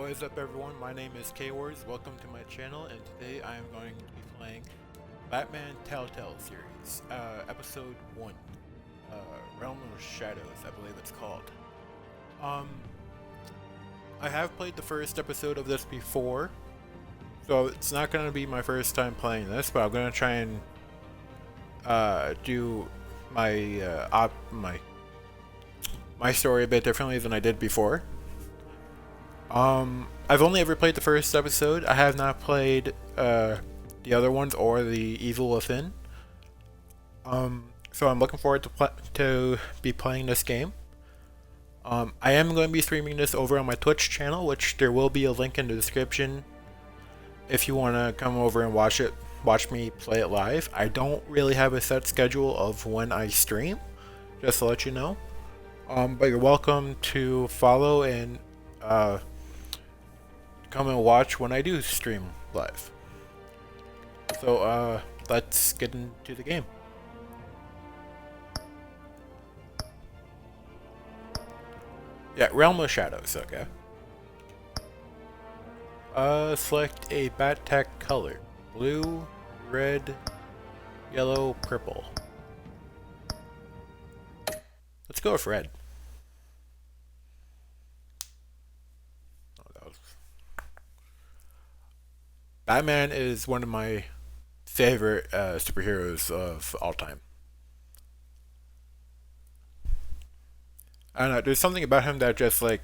What is up everyone, my name is Kwars, welcome to my channel, and today I am going to be playing Batman Telltale Series, Episode 1, Realm of Shadows, I believe it's called. I have played the first episode of this before, so it's not going to be my first time playing this, but I'm going to try and do my story a bit differently than I did before. I've only ever played the first episode. I have not played the other ones or the Evil Within. So I'm looking forward to be playing this game. I am going to be streaming this over on my Twitch channel, which there will be a link in the description if you want to come over and watch me play it live. I don't really have a set schedule of when I stream, just to let you know. But you're welcome to follow and come and watch when I do stream live. So let's get into the game. Yeah, Realm of Shadows, okay. Select a bat tech color. Blue, red, yellow, purple. Let's go with red. Batman is one of my favorite superheroes of all time. I don't know, there's something about him that just like,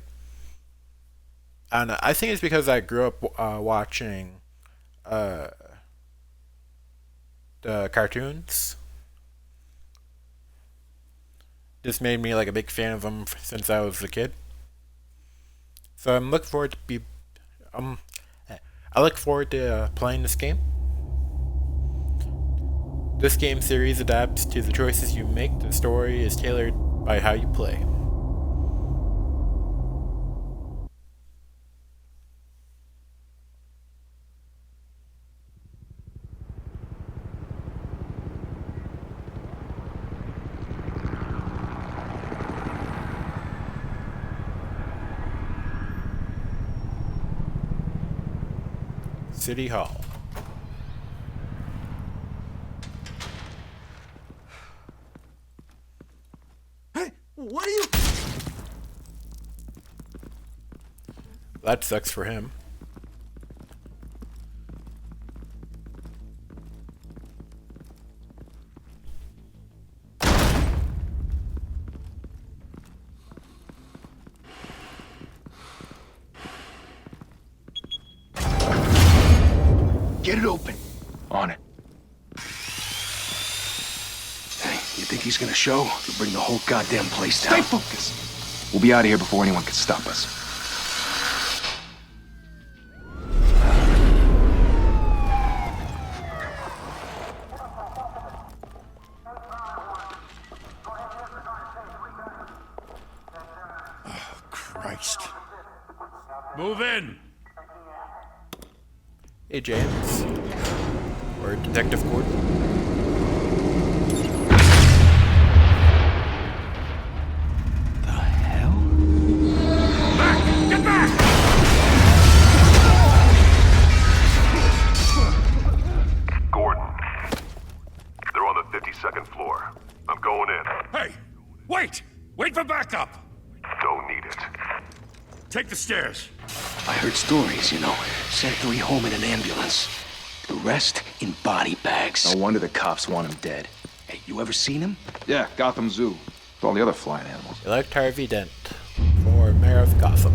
I don't know, I think it's because I grew up watching the cartoons. Just made me like a big fan of him since I was a kid. So I'm looking forward to I look forward to playing this game. This game series adapts to the choices you make. The story is tailored by how you play. City Hall. Hey, what are you? That sucks for him. Get it open. On it. Hey, you think he's gonna show? He'll bring the whole goddamn place down. Stay focused. We'll be out of here before anyone can stop us. Oh, Christ. Move in! Hey James. Or Detective Gordon. The hell? Back! Get back! Gordon. They're on the 52nd floor. I'm going in. Hey! Wait! Wait for backup! Don't need it. Take the stairs. I heard stories, you know. Sent 3 home in an ambulance. The rest in body bags. No wonder the cops want him dead. Hey, you ever seen him? Yeah, Gotham Zoo. With all the other flying animals. Elect Harvey Dent for Mayor of Gotham.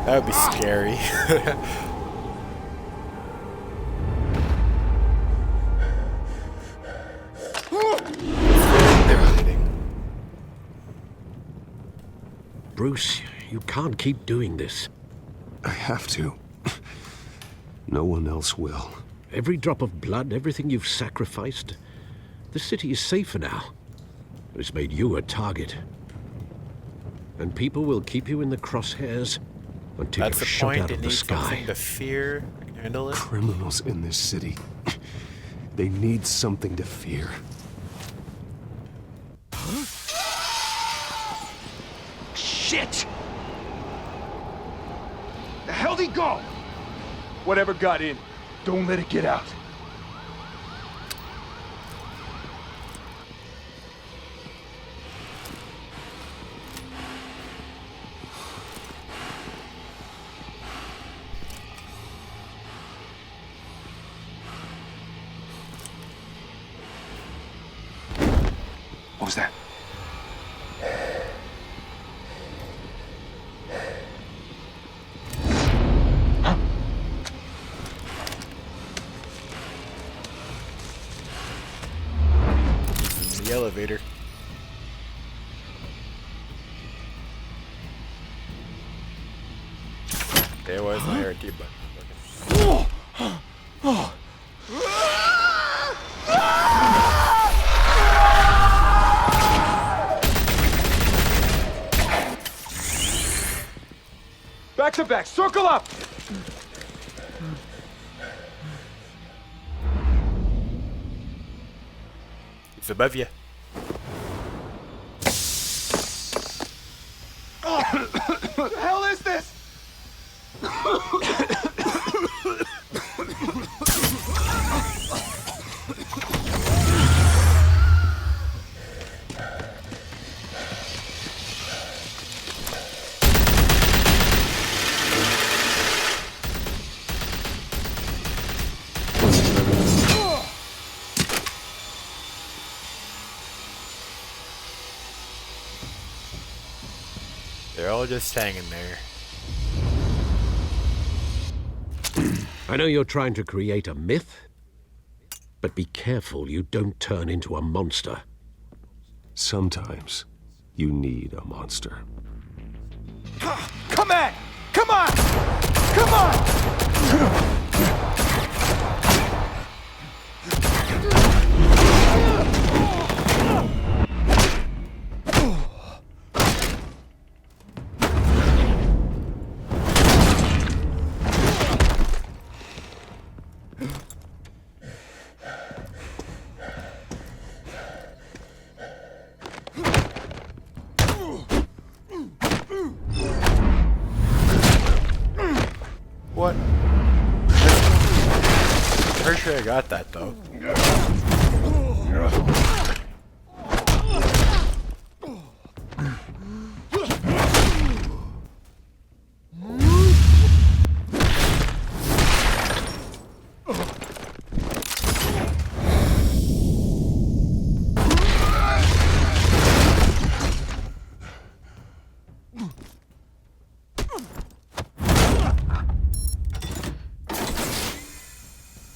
That would be scary. Bruce, you can't keep doing this. I have to. No one else will. Every drop of blood, everything you've sacrificed. The city is safer now. But it's made you a target. And people will keep you in the crosshairs until That's you're the shot point. out It of the needs sky. something to fear. I can handle it. Criminals in this city. They need something to fear. Shit! The hell'd he go? Whatever got in, don't let it get out. What was that? The elevator. There was my RT button. Back to back, circle up! It's above you. What the hell is this? They're all just hanging there. I know you're trying to create a myth, but be careful you don't turn into a monster. Sometimes you need a monster. Come on! Come on! Come on! What? Pretty sure I got that though.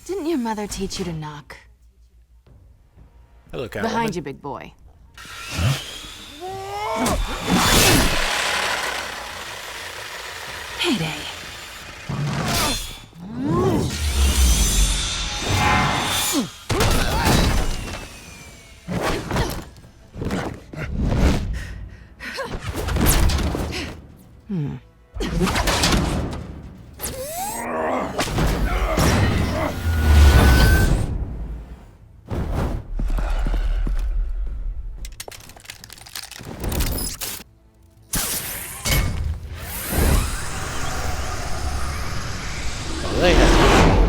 Didn't your mother teach you to knock? Hello, Catwoman. Behind you, big boy. Heyday.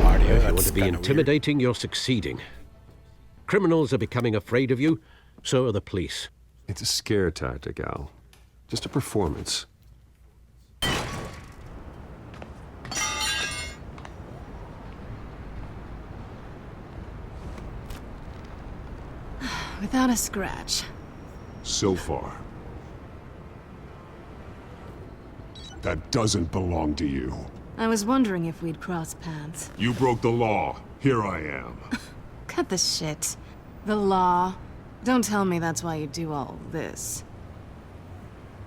Audio. If you want to be intimidating, you're succeeding. Criminals are becoming afraid of you, so are the police. It's a scare tactic, Al. Just a performance. Without a scratch. So far. That doesn't belong to you. I was wondering if we'd cross paths. You broke the law. Here I am. Cut the shit. The law. Don't tell me that's why you do all this.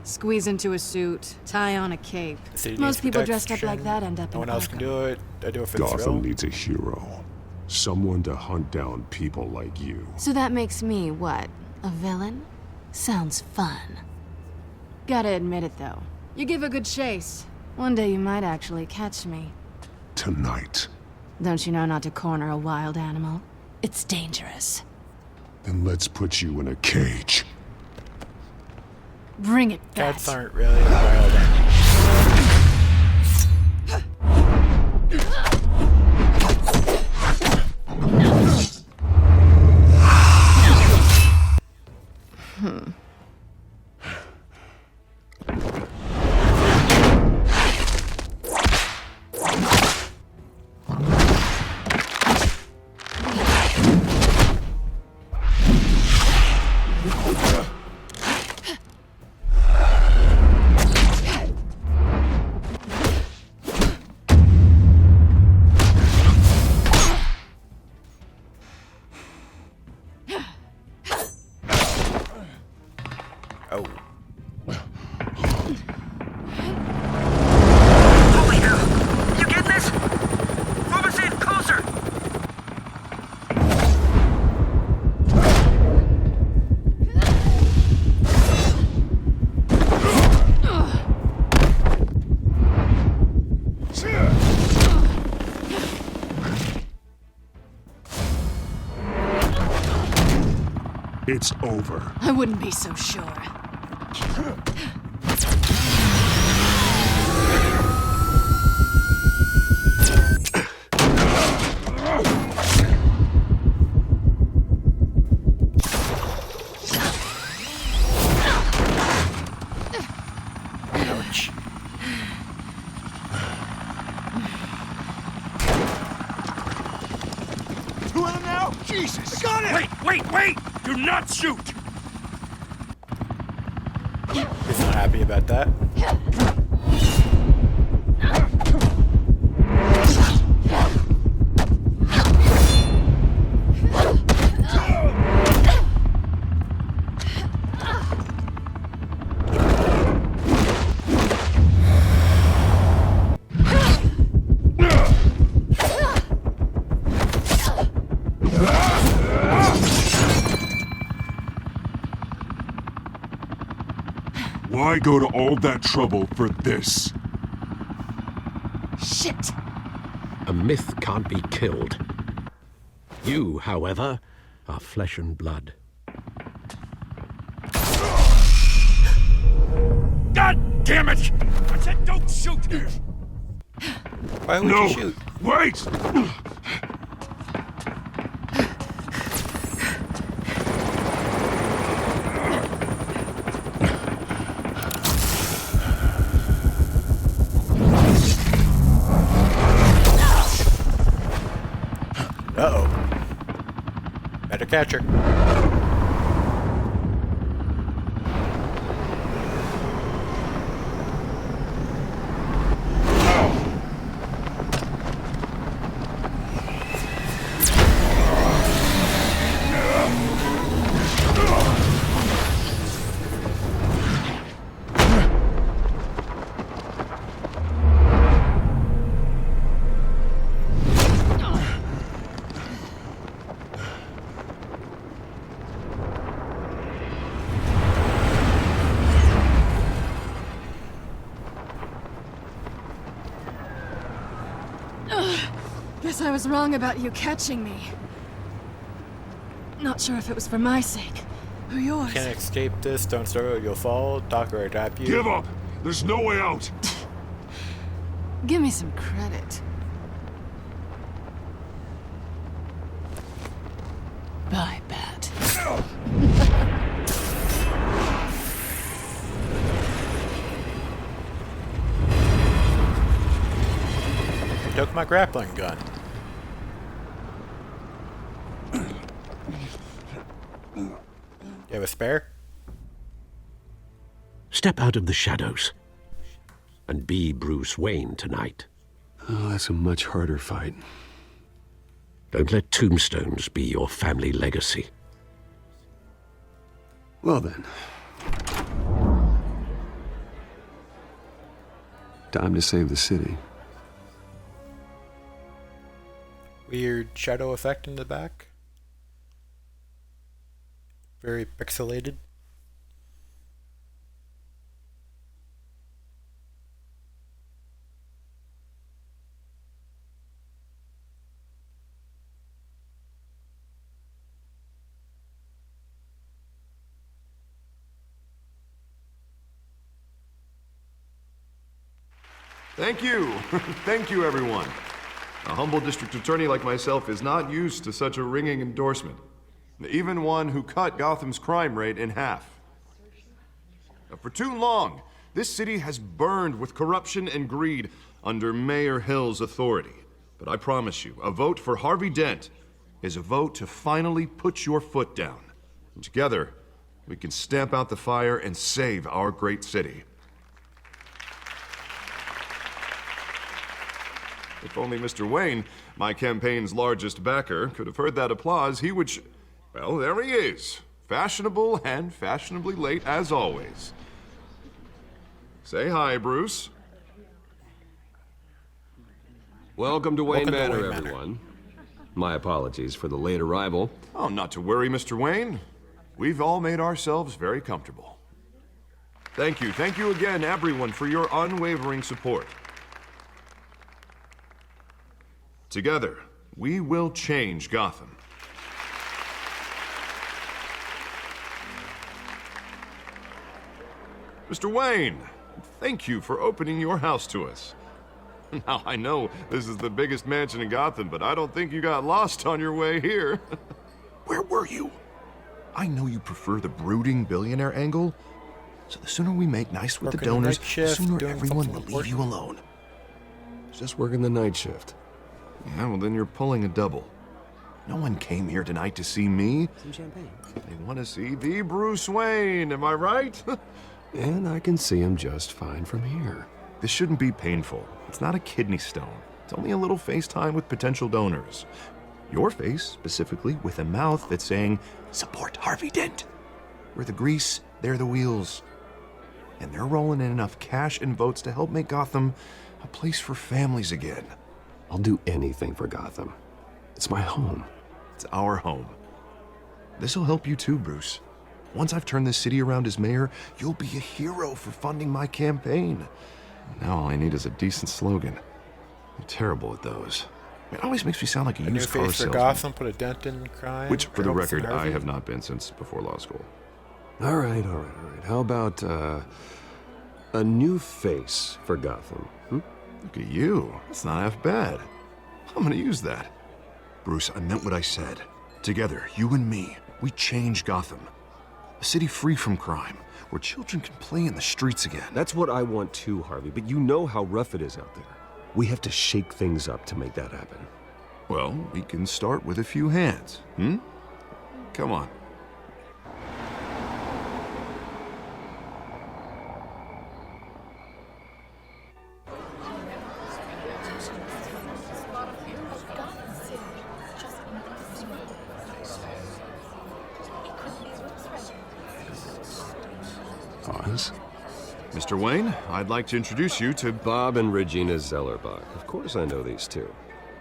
Squeeze into a suit, tie on a cape. City Most needs people dressed up like protection. that end up No in one else can Arkham. do it. I do it for the Gotham thrill. needs a hero. Someone to hunt down people like you. So that makes me, what, a villain? Sounds fun. Gotta admit it, though. You give a good chase. One day you might actually catch me. Tonight. Don't you know not to corner a wild animal? It's dangerous. Then let's put you in a cage. Bring it back. Cats aren't really wild animals. Oh. Holy hell! You get this? Move us in closer! It's over. I wouldn't be so sure. Ouch. Who am now? Jesus! Got it! Wait! Do not shoot! He's not happy about that. Why go to all that trouble for this? Shit! A myth can't be killed. You, however, are flesh and blood. God damn it! I said don't shoot! Why would No! you shoot? Wait! Uh-oh. Better catch her. Guess I was wrong about you catching me. Not sure if it was for my sake or yours. Can't escape this. Don't struggle. You'll fall. Doc will adapt you. Give up! There's no way out! Give me some credit. Bye, Bat. Took my grappling gun. You have a spare? Step out of the shadows and be Bruce Wayne tonight. Oh, that's a much harder fight. Don't let tombstones be your family legacy. Well then. Time to save the city. Weird shadow effect in the back. Very pixelated. Thank you. Thank you, everyone. A humble district attorney like myself is not used to such a ringing endorsement. Even one who cut Gotham's crime rate in half. For too long, this city has burned with corruption and greed under Mayor Hill's authority. But I promise you, a vote for Harvey Dent is a vote to finally put your foot down. And together, we can stamp out the fire and save our great city. If only Mr. Wayne, my campaign's largest backer, could have heard that applause, he would well, there he is. Fashionable and fashionably late as always. Say hi, Bruce. Welcome to Wayne Welcome to Manor, Wayne Manor. everyone. My apologies for the late arrival. Oh, not to worry, Mr. Wayne. We've all made ourselves very comfortable. Thank you again, everyone, for your unwavering support. Together, we will change Gotham. Mr. Wayne, thank you for opening your house to us. Now, I know this is the biggest mansion in Gotham, but I don't think you got lost on your way here. Where were you? I know you prefer the brooding billionaire angle, so the sooner we make nice with the Working the donors, night the shift, sooner doing everyone will something leave you alone. Just working the night shift. Yeah, well, then you're pulling a double. No one came here tonight to see me. Some champagne. They want to see the Bruce Wayne, am I right? And I can see him just fine from here. This shouldn't be painful. It's not a kidney stone. It's only a little FaceTime with potential donors. Your face, specifically, with a mouth that's saying, support Harvey Dent. We're the grease, they're the wheels. And they're rolling in enough cash and votes to help make Gotham a place for families again. I'll do anything for Gotham. It's my home. It's our home. This'll help you too, Bruce. Once I've turned this city around as mayor, you'll be a hero for funding my campaign. Now all I need is a decent slogan. I'm terrible at those. It always makes me sound like a A new used car face for salesman. Gotham, put a dent in crime. Which, for the helps record, I Harvey. have not been since before law school. All right. How about, a new face for Gotham? Look at you. That's not half bad. I'm gonna use that. Bruce, I meant what I said. Together, you and me, we change Gotham. A city free from crime, where children can play in the streets again. That's what I want too, Harvey, but you know how rough it is out there. We have to shake things up to make that happen. Well, we can start with a few hands, Come on. Pause. Mr. Wayne, I'd like to introduce you to Bob and Regina Zellerbach. Of course I know these two.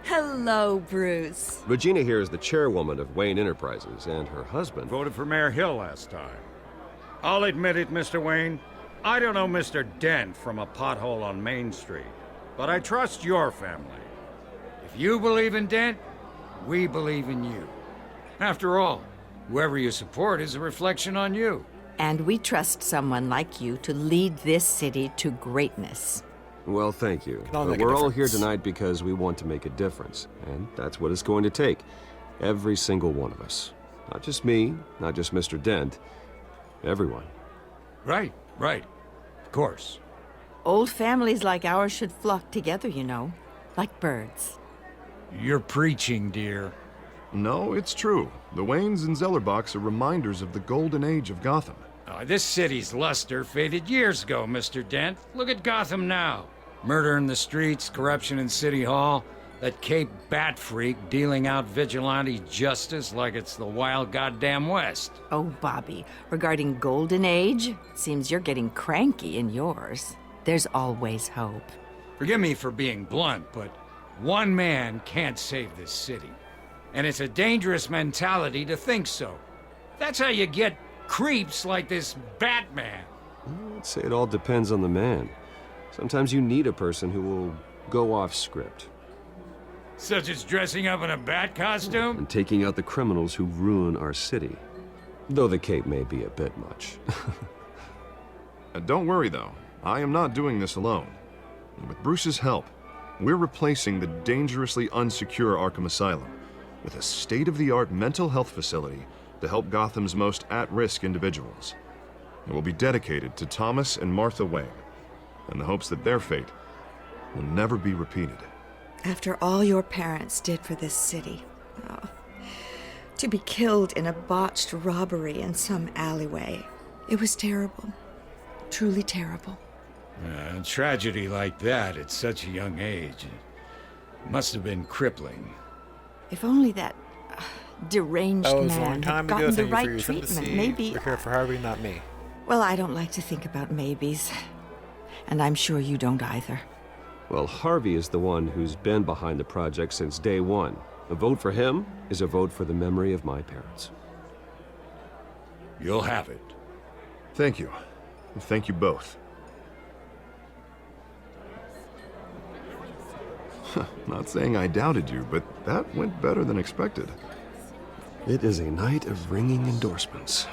Hello, Bruce. Regina here is the chairwoman of Wayne Enterprises, and her husband... Voted for Mayor Hill last time. I'll admit it, Mr. Wayne. I don't know Mr. Dent from a pothole on Main Street, but I trust your family. If you believe in Dent, we believe in you. After all, whoever you support is a reflection on you. And we trust someone like you to lead this city to greatness. Well, thank you. all But make a we're all here difference. tonight because we want to make a difference. And that's what it's going to take. Every single one of us. Not just me, not just Mr. Dent. Everyone. Right. Of course. Old families like ours should flock together, you know, like birds. You're preaching, dear. No, it's true. The Waynes and Zellerbachs are reminders of the golden age of Gotham. This city's luster faded years ago, Mr. Dent. Look at Gotham now. Murder in the streets, corruption in City Hall, that Cape Bat freak dealing out vigilante justice like it's the wild goddamn West. Oh, Bobby, regarding Golden Age, it seems you're getting cranky in yours. There's always hope. Forgive me for being blunt, but one man can't save this city. And it's a dangerous mentality to think so. That's how you get creeps like this Batman. I'd say it all depends on the man. Sometimes you need a person who will go off script. Such as dressing up in a bat costume? And taking out the criminals who ruin our city. Though the cape may be a bit much. Don't worry, though. I am not doing this alone. With Bruce's help, we're replacing the dangerously unsecure Arkham Asylum with a state-of-the-art mental health facility to help Gotham's most at-risk individuals. It will be dedicated to Thomas and Martha Wayne, in the hopes that their fate will never be repeated. After all your parents did for this city, to be killed in a botched robbery in some alleyway, it was terrible. Truly terrible. A tragedy like that at such a young age must have been crippling. If only that deranged That was a long man time had ago. gotten the Thank you for right your treatment, sympathy. maybe. We're here for Harvey, not me. Well, I don't like to think about maybes. And I'm sure you don't either. Well, Harvey is the one who's been behind the project since day one. A vote for him is a vote for the memory of my parents. You'll have it. Thank you. Thank you both. Not saying I doubted you, but that went better than expected. It is a night of ringing endorsements.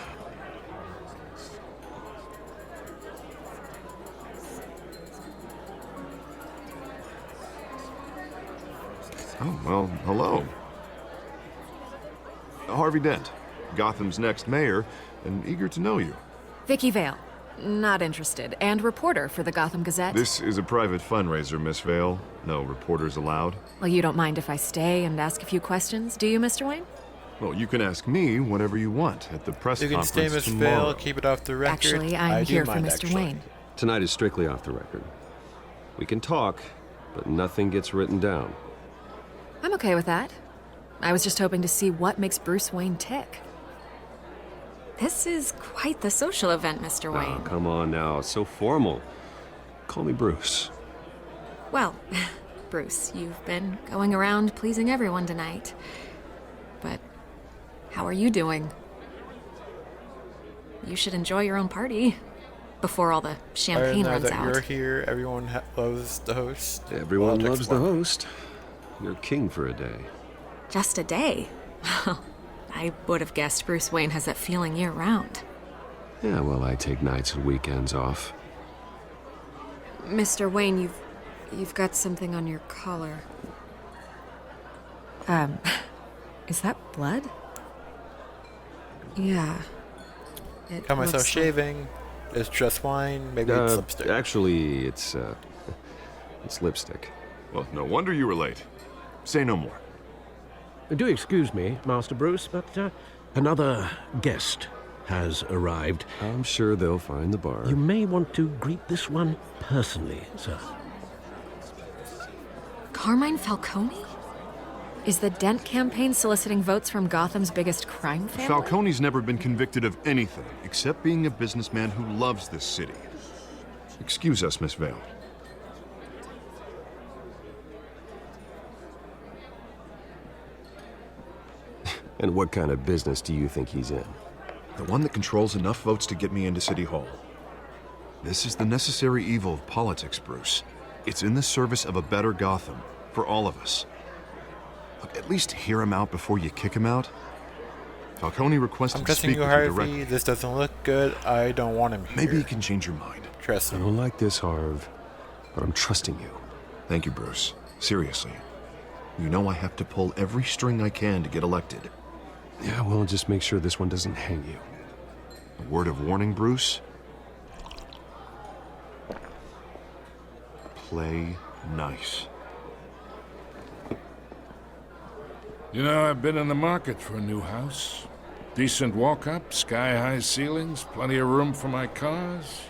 Oh, well, hello. Harvey Dent, Gotham's next mayor, and eager to know you. Vicky Vale. Not interested. And reporter for the Gotham Gazette. This is a private fundraiser, Miss Vale. No reporters allowed. Well, you don't mind if I stay and ask a few questions, do you, Mr. Wayne? Well, you can ask me whatever you want at the press You can conference stay, Miss tomorrow. Vale. Keep it off the record. Actually, I I'm do here for mind, Mr. actually. Wayne. Tonight is strictly off the record. We can talk, but nothing gets written down. I'm okay with that. I was just hoping to see what makes Bruce Wayne tick. This is quite the social event, Mr. Oh, Wayne. come on now. It's so formal. Call me Bruce. Well, Bruce, you've been going around pleasing everyone tonight. But how are you doing? You should enjoy your own party before all the champagne now runs that out. you're here, everyone loves the host. Everyone Well, loves the host. You're king for a day. Just a day? I would have guessed Bruce Wayne has that feeling year-round. Yeah, well, I take nights and weekends off. Mr. Wayne, you've got something on your collar. Is that blood? Yeah. Got myself looks shaving. It's just wine. Maybe it's lipstick. Actually, it's lipstick. Well, no wonder you were late. Say no more. Do excuse me, Master Bruce, but another guest has arrived. I'm sure they'll find the bar. You may want to greet this one personally, sir. Carmine Falcone? Is the Dent campaign soliciting votes from Gotham's biggest crime family? Falcone's never been convicted of anything except being a businessman who loves this city. Excuse us, Miss Vale. And what kind of business do you think he's in? The one that controls enough votes to get me into City Hall. This is the necessary evil of politics, Bruce. It's in the service of a better Gotham, for all of us. Look, at least hear him out before you kick him out. Falcone requested I'm to trusting speak you, with you Harvey. directly. This doesn't look good. I don't want him here. Maybe you can change your mind. Trust I me. don't like this, Harv, but I'm trusting you. Thank you, Bruce. Seriously. You know I have to pull every string I can to get elected. Yeah, well, just make sure this one doesn't hang you. A word of warning, Bruce? Play nice. You know, I've been in the market for a new house. Decent walk-up, sky-high ceilings, plenty of room for my cars.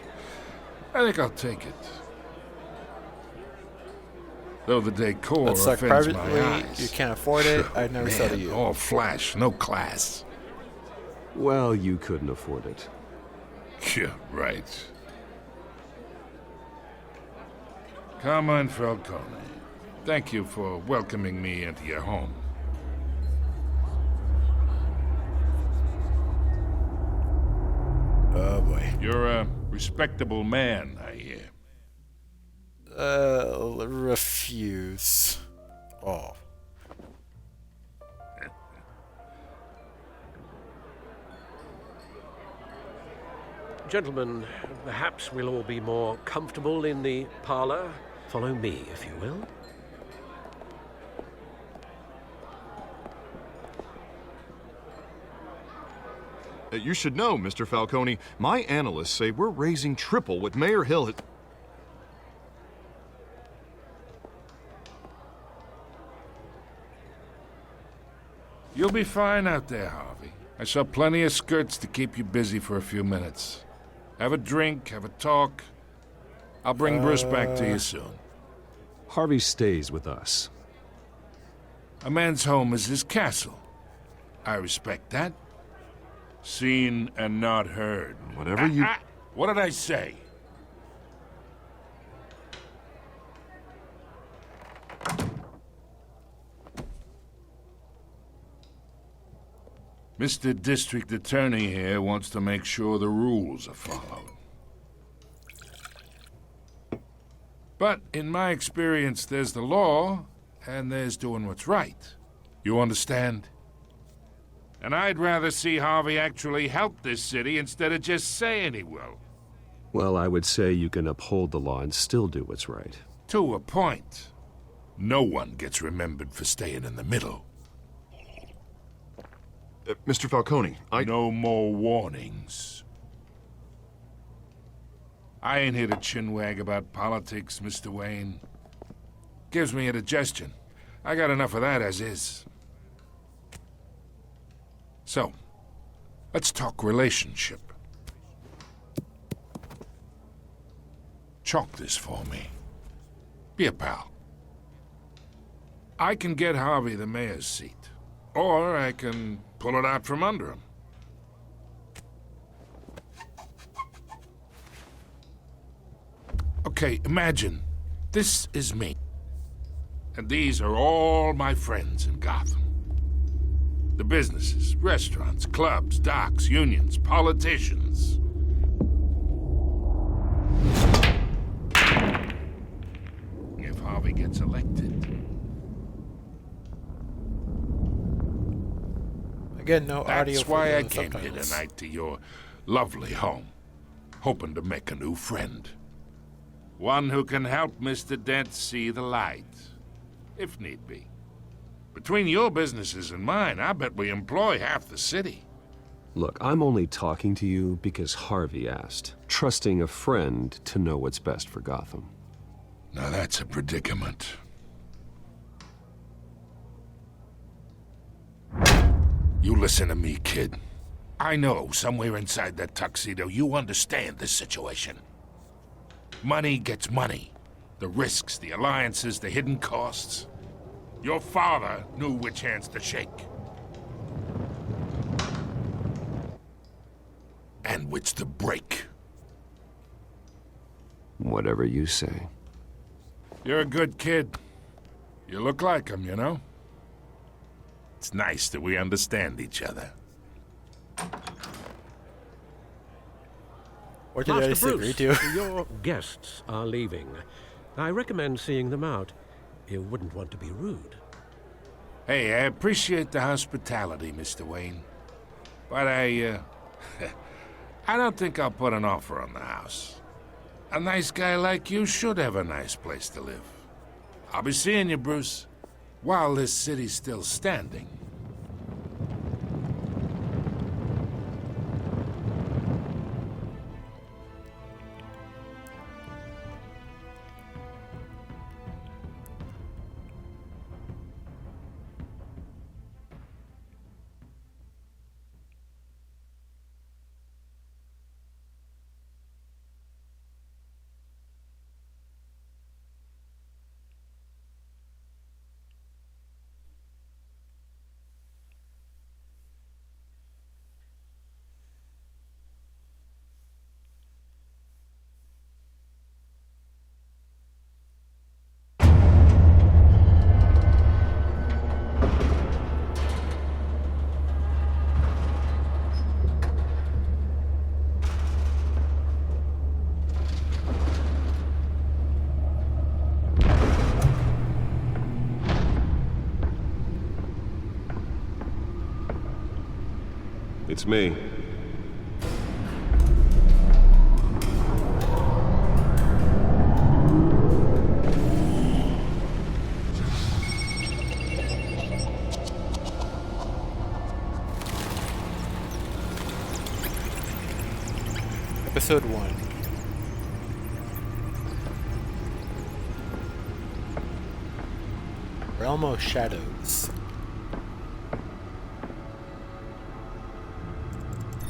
I think I'll take it. Though the decor Let's talk offends privately. my eyes. You can't afford it. I'd never sell to you. All flash, no class. Well, you couldn't afford it. Yeah, right. Carmine Falcone, thank you for welcoming me into your home. Oh boy. You're a respectable man, I hear. Refuse. Oh. Gentlemen, perhaps we'll all be more comfortable in the parlor. Follow me, if you will. You should know, Mr. Falcone, my analysts say we're raising triple what Mayor Hill had... You'll be fine out there, Harvey. I saw plenty of skirts to keep you busy for a few minutes. Have a drink, have a talk. I'll bring Bruce back to you soon. Harvey stays with us. A man's home is his castle. I respect that. Seen and not heard. Whatever you... What did I say? Mr. District Attorney here wants to make sure the rules are followed. But in my experience, there's the law, and there's doing what's right. You understand? And I'd rather see Harvey actually help this city instead of just saying he will. Well, I would say you can uphold the law and still do what's right. To a point. No one gets remembered for staying in the middle. Mr. Falcone, No more warnings. I ain't here to chinwag about politics, Mr. Wayne. Gives me indigestion. I got enough of that as is. So, let's talk relationship. Chalk this for me. Be a pal. I can get Harvey the mayor's seat, or I can pull it out from under him. Okay, imagine this is me, and these are all my friends in Gotham. The businesses, restaurants, clubs, docks, unions, politicians. If Harvey gets elected... Again, no audio. That's why I came here tonight to your lovely home, hoping to make a new friend. One who can help Mr. Dent see the light, if need be. Between your businesses and mine, I bet we employ half the city. Look, I'm only talking to you because Harvey asked, trusting a friend to know what's best for Gotham. Now that's a predicament. You listen to me, kid. I know somewhere inside that tuxedo you understand this situation. Money gets money. The risks, the alliances, the hidden costs. Your father knew which hands to shake. And which to break. Whatever you say. You're a good kid. You look like him, you know? It's nice that we understand each other. What did I disagree to? Your guests are leaving. I recommend seeing them out. You wouldn't want to be rude. Hey, I appreciate the hospitality, Mr. Wayne. But I don't think I'll put an offer on the house. A nice guy like you should have a nice place to live. I'll be seeing you, Bruce, while this city's still standing. It's me. Episode 1. Realm of Shadows.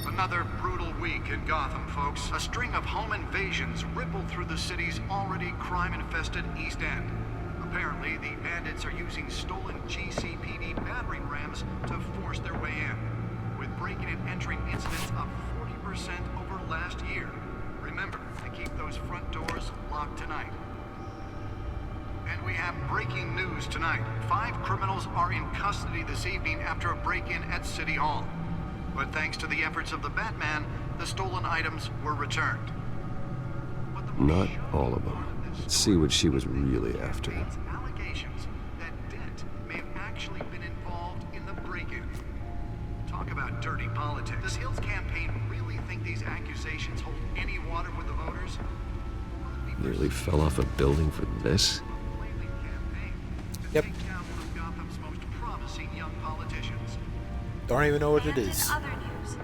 Another brutal week in Gotham, folks. A string of home invasions rippled through the city's already crime-infested East End. Apparently, the bandits are using stolen GCPD battering rams to force their way in, with breaking and entering incidents up 40% over last year. Remember to keep those front doors locked tonight. And we have breaking news tonight. 5 criminals are in custody this evening after a break-in at City Hall. But thanks to the efforts of the Batman, the stolen items were returned. Not all of them. Let's see what she was really after. Allegations that Dent may have actually been involved in the break-in. Talk about dirty politics. Does Hill's campaign really think these accusations hold any water with the voters? Nearly fell off a building for this? Yep. Gotham's most promising young politicians. Don't even know what it is. Other news.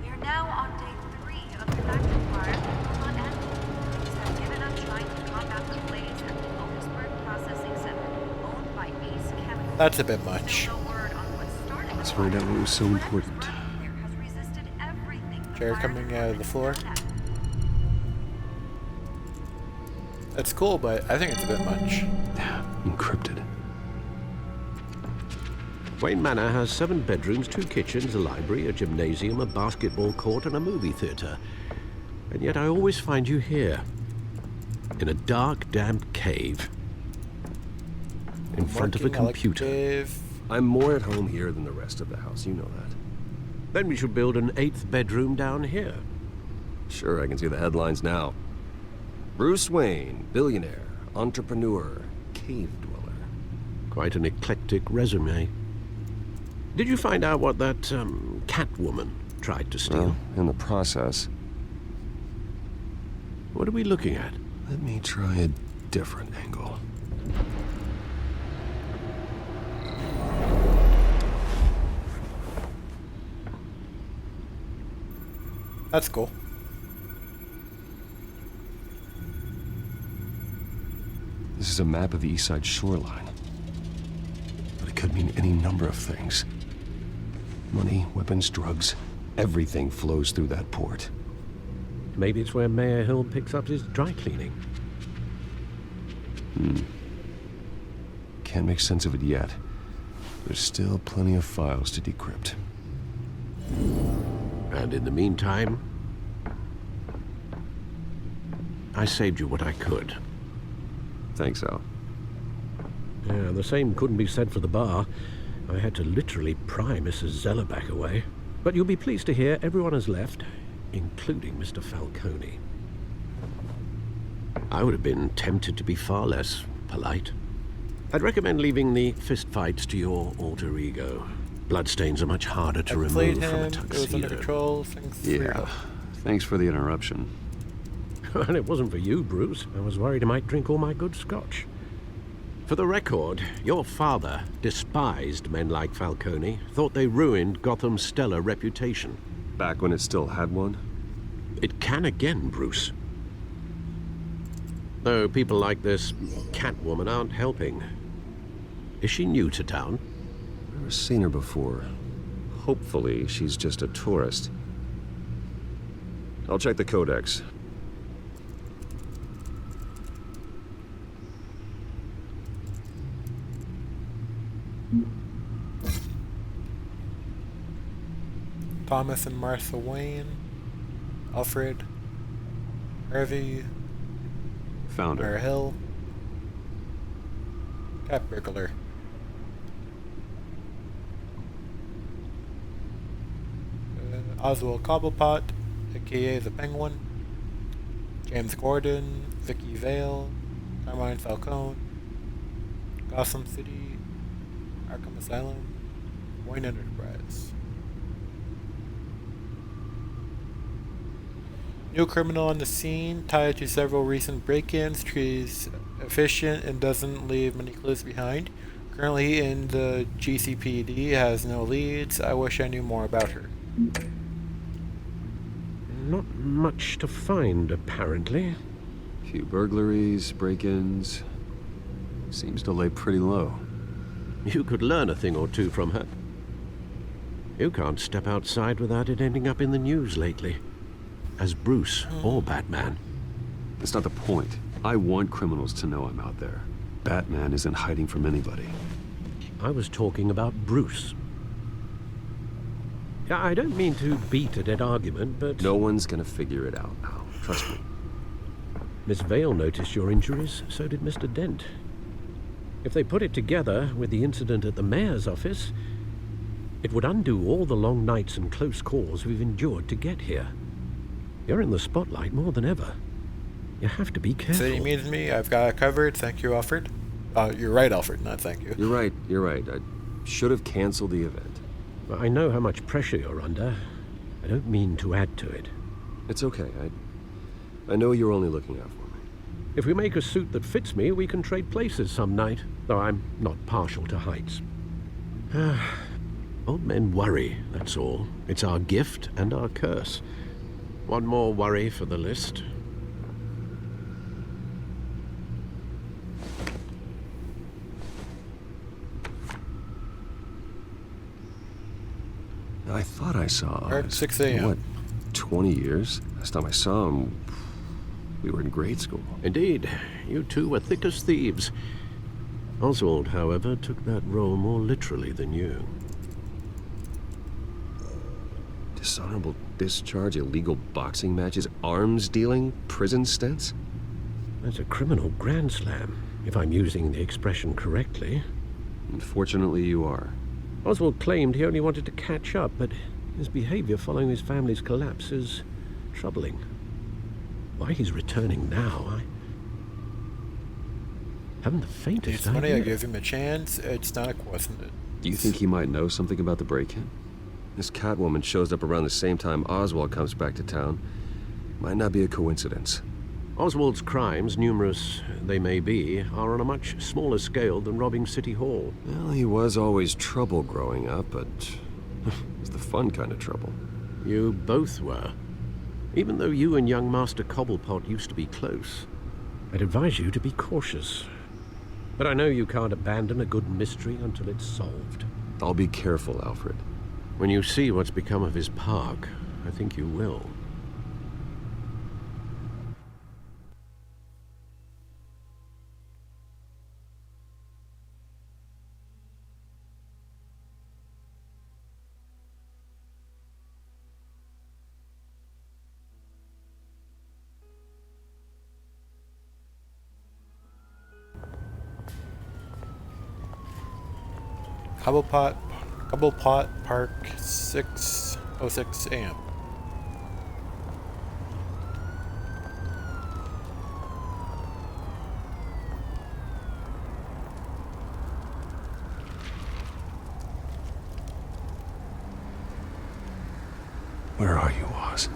We are now on day 3 of the factory fire that will not end. Police have given up trying to combat the blaze at the Otisburg Processing Center, owned by Ace Chemical. That's a bit much. Let's find out what was so important. Chair coming out of the floor. That's cool, but I think it's a bit much. Encrypted. Wayne Manor has 7 bedrooms, 2 kitchens, a library, a gymnasium, a basketball court, and a movie theater. And yet I always find you here. In a dark, damp cave. In front of a computer. I'm more at home here than the rest of the house, you know that. Then we should build an 8th bedroom down here. Sure, I can see the headlines now. Bruce Wayne, billionaire, entrepreneur, cave dweller. Quite an eclectic resume. Did you find out what that, Catwoman tried to steal? Well, in the process. What are we looking at? Let me try a different angle. That's cool. This is a map of the East Side shoreline. But it could mean any number of things. Money, weapons, drugs, everything flows through that port. Maybe it's where Mayor Hill picks up his dry cleaning. Can't make sense of it yet. There's still plenty of files to decrypt. And in the meantime, I saved you what I could. Thanks, Al. Yeah, the same couldn't be said for the bar. I had to literally pry Mrs. Zellerback away. But you'll be pleased to hear everyone has left, including Mr. Falcone. I would have been tempted to be far less polite. I'd recommend leaving the fistfights to your alter ego. Bloodstains are much harder to remove from a tuxedo. Yeah, thanks for the interruption. And it wasn't for you, Bruce. I was worried I might drink all my good scotch. For the record, your father despised men like Falcone, thought they ruined Gotham's stellar reputation. Back when it still had one? It can again, Bruce. Though people like this Catwoman aren't helping. Is she new to town? Never seen her before. Hopefully, she's just a tourist. I'll check the codex. Thomas and Martha Wayne, Alfred, Harvey, Found her. Mayor Hill, Cat Burglar. Oswald Cobblepot, aka the Penguin, James Gordon, Vicky Vale, Carmine Falcone, Gotham City, Arkham Asylum, Wayne Enterprise. New criminal on the scene, tied to several recent break-ins. She's efficient and doesn't leave many clues behind. Currently in the GCPD, has no leads. I wish I knew more about her. Not much to find, apparently. Few burglaries, break-ins. Seems to lay pretty low. You could learn a thing or two from her. You can't step outside without it ending up in the news lately. As Bruce or Batman. That's not the point. I want criminals to know I'm out there. Batman isn't hiding from anybody. I was talking about Bruce. I don't mean to beat a dead argument, but... No one's gonna figure it out now. Trust me. Miss Vale noticed your injuries, so did Mr. Dent. If they put it together with the incident at the mayor's office, it would undo all the long nights and close calls we've endured to get here. You're in the spotlight more than ever. You have to be careful. City means me. I've got it covered. Thank you, Alfred. You're right, Alfred, not thank you. You're right. I should have canceled the event. I know how much pressure you're under. I don't mean to add to it. It's okay. I know you're only looking out for me. If we make a suit that fits me, we can trade places some night, though I'm not partial to heights. Old men worry, that's all. It's our gift and our curse. One more worry for the list. I thought I saw At 6 a.m. What, 20 years? Last time I saw him, we were in grade school. Indeed. You two were thick as thieves. Oswald, however, took that role more literally than you. Dishonorable discharge, illegal boxing matches, arms dealing, prison stints? That's a criminal grand slam, if I'm using the expression correctly. Unfortunately, you are. Oswald claimed he only wanted to catch up, but his behavior following his family's collapse is troubling. Why he's returning now, I haven't the faintest It's money, idea. I give him a chance. It's not a question. Do you think he might know something about the break-in? This Catwoman shows up around the same time Oswald comes back to town. Might not be a coincidence. Oswald's crimes, numerous they may be, are on a much smaller scale than robbing City Hall. Well, he was always trouble growing up, but it's the fun kind of trouble. You both were. Even though you and young Master Cobblepot used to be close, I'd advise you to be cautious. But I know you can't abandon a good mystery until it's solved. I'll be careful, Alfred. When you see what's become of his park, I think you will. Cobblepot Park, 6:06 a.m. Where are you, Oz?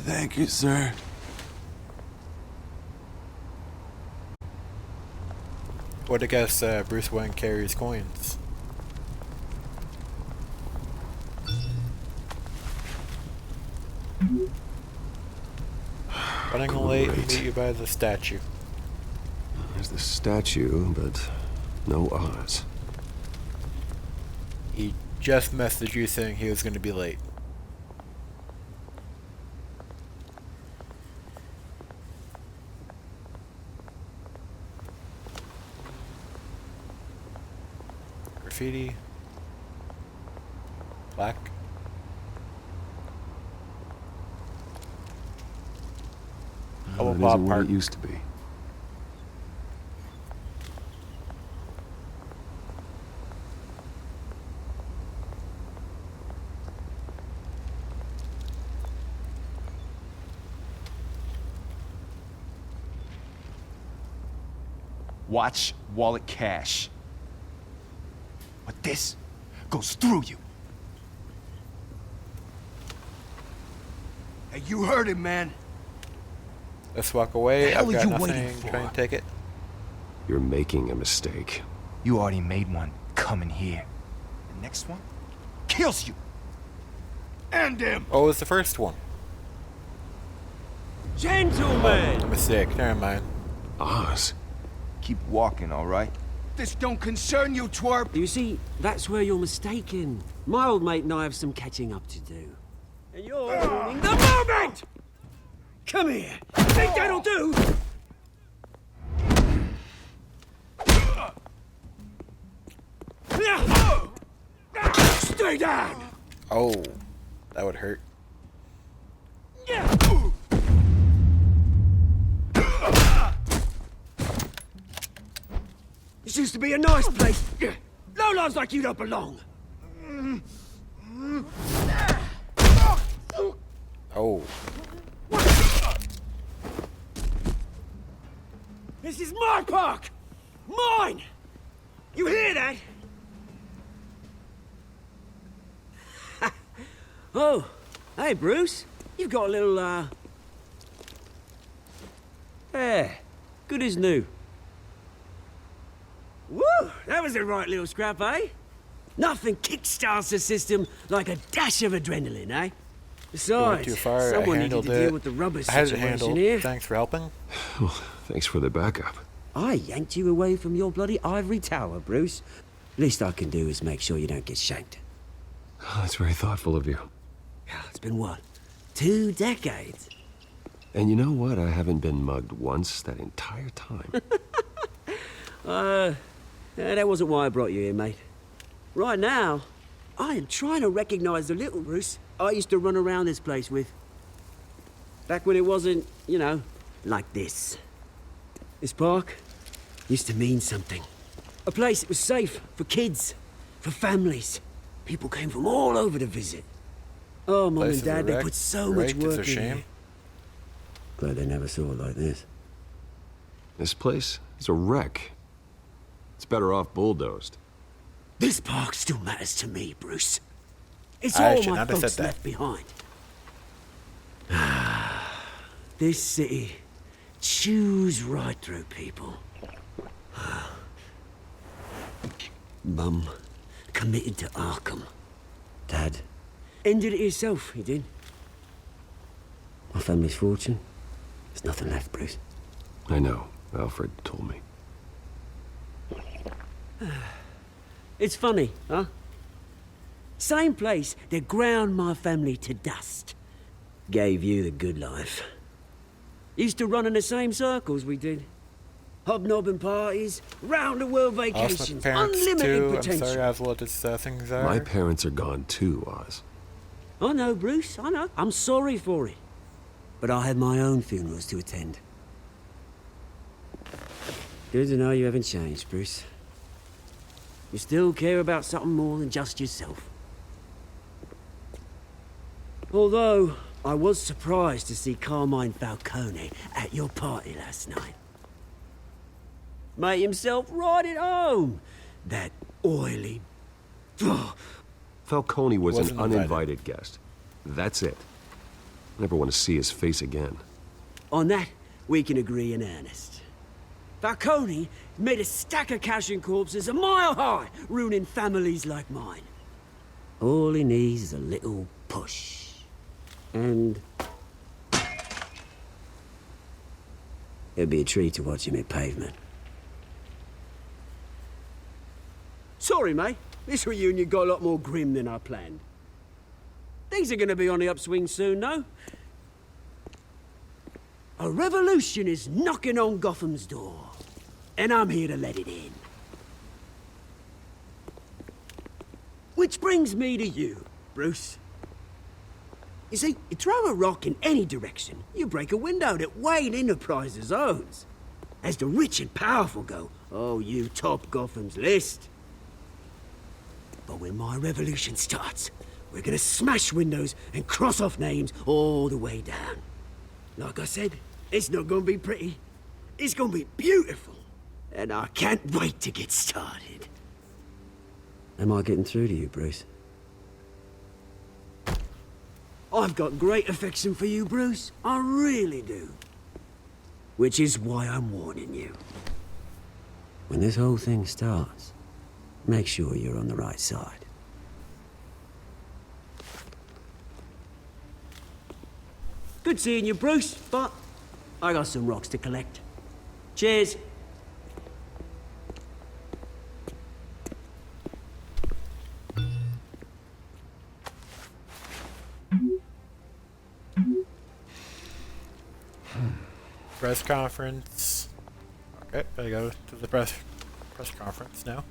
Thank you, sir. Would I guess Bruce Wayne carries coins? Running late and meet you by the statue. There's the statue, but no Oz. He just messaged you saying he was going to be late. Graffiti. Black. It isn't what it used to be. Watch, wallet, cash. But this goes through you. Hey, you heard him, man. Let's walk away. The hell I've are got you nothing. waiting for? Try and take it. You're making a mistake. You already made one coming here. The next one kills you. End him. Oh, it was the first one. Gentlemen! Mistake. Never mind. Oz. Keep walking, all right? This don't concern you, twerp. You see, that's where you're mistaken. My old mate and I have some catching up to do. And you're ruining the moment! Come here. Think that'll do? Stay down! Oh, that would hurt. This used to be a nice place. Lowlifes like you don't belong. Oh. This is my park! Mine! You hear that? Oh, hey, Bruce. You've got a little, yeah, good as new. Woo! That was a right little scrap, eh? Nothing kickstarts the system like a dash of adrenaline, eh? Besides, too far. someone I needed handled to deal it. with the rubber I had it situation handled. here. Thanks for helping. Well, thanks for the backup. I yanked you away from your bloody ivory tower, Bruce. Least I can do is make sure you don't get shanked. Oh, that's very thoughtful of you. It's been what? 2 decades? And you know what? I haven't been mugged once that entire time. That wasn't why I brought you here, mate. Right now, I am trying to recognize the little Bruce I used to run around this place with. Back when it wasn't, you know, like this. This park used to mean something. A place that was safe for kids, for families. People came from all over to visit. Oh, Mum Place and is a Dad, they wreck. put so much It's a work in shame. here. Glad they never saw it like this. This place is a wreck. It's better off bulldozed. This park still matters to me, Bruce. It's I all should my not have folks said that. left behind. This city chews right through people. Mum committed to Arkham. Dad ended it himself, he did. My family's fortune, there's nothing left, Bruce. I know. Alfred told me. It's funny, huh? Same place that ground my family to dust. Gave you the good life. Used to run in the same circles we did. Hobnobbing parties, round-the-world I lost my vacations, parents unlimited too. I'm potential. sorry, as what these things are. My parents are gone too, Oz. I know, Bruce, I know. I'm sorry for it. But I had my own funerals to attend. Good to know you haven't changed, Bruce. You still care about something more than just yourself. Although, I was surprised to see Carmine Falcone at your party last night. Made himself right at home. That oily... Falcone was Wasn't an invited. uninvited guest. That's it. Never want to see his face again. On that, we can agree in earnest. Falcone made a stack of cash and corpses a mile high, ruining families like mine. All he needs is a little push. And... it'd be a treat to watch him hit pavement. Sorry, mate. This reunion got a lot more grim than I planned. Things are gonna be on the upswing soon, though. A revolution is knocking on Gotham's door, and I'm here to let it in. Which brings me to you, Bruce. You see, you throw a rock in any direction, you break a window that Wayne Enterprises owns. As the rich and powerful go, oh, you top Gotham's list. But when my revolution starts, we're gonna smash windows and cross off names all the way down. Like I said, it's not gonna be pretty. It's gonna be beautiful. and I can't wait to get started. Am I getting through to you, Bruce? I've got great affection for you, Bruce. I really do. Which is why I'm warning you. When this whole thing starts, make sure you're on the right side. Good seeing you, Bruce, but I got some rocks to collect. Cheers. Press conference. Okay, gotta go to the press conference now.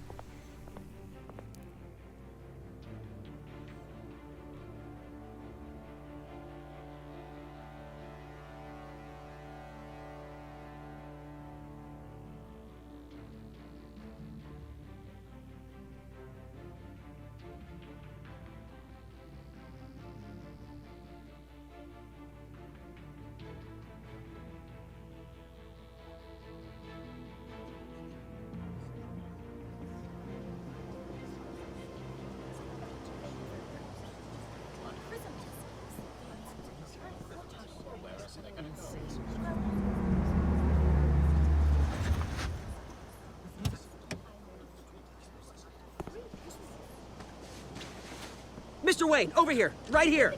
Mr. Wayne, over here, right here.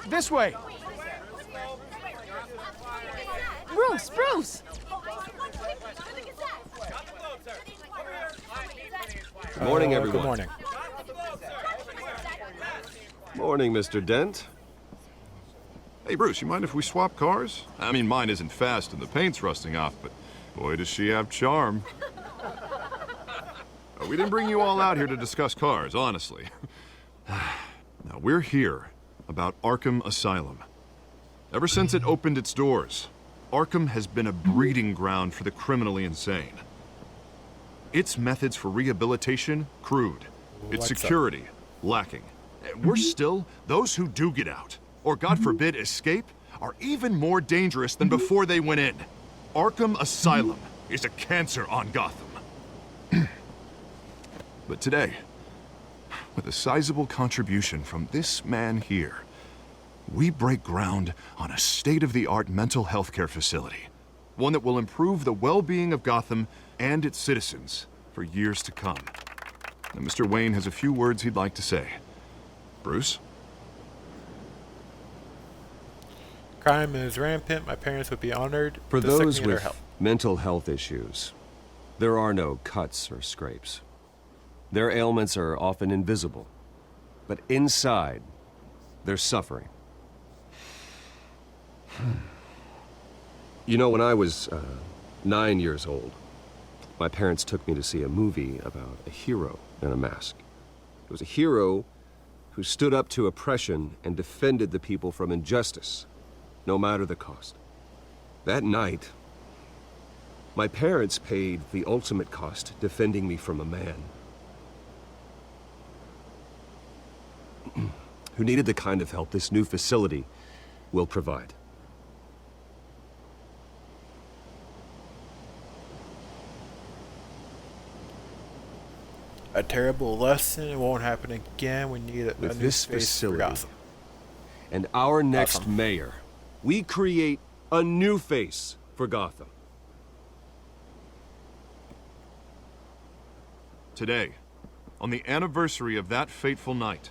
This way. Bruce, Bruce! Good morning, everyone. Good morning. Morning, Mr. Dent. Hey, Bruce, you mind if we swap cars? I mean, mine isn't fast and the paint's rusting off, but boy, does she have charm. We didn't bring you all out here to discuss cars, honestly. Now, we're here about Arkham Asylum. Ever since it opened its doors, Arkham has been a breeding ground for the criminally insane. Its methods for rehabilitation, crude. Its security, lacking. Worse still, those who do get out, or God forbid escape, are even more dangerous than before they went in. Arkham Asylum is a cancer on Gotham. But today, with a sizable contribution from this man here, we break ground on a state-of-the-art mental health care facility. One that will improve the well-being of Gotham and its citizens for years to come. Now, Mr. Wayne has a few words he'd like to say. Bruce? Crime is rampant. My parents would be honored For to stick those me in their with help. mental health issues, there are no cuts or scrapes. Their ailments are often invisible, but inside, they're suffering. You know, when I was 9 years old, my parents took me to see a movie about a hero in a mask. It was a hero who stood up to oppression and defended the people from injustice, no matter the cost. That night, my parents paid the ultimate cost defending me from a man who needed the kind of help this new facility will provide. A terrible lesson. It won't happen again. We need a With new this space facility for Gotham. and our next Awesome. mayor, we create a new face for Gotham. Today, on the anniversary of that fateful night,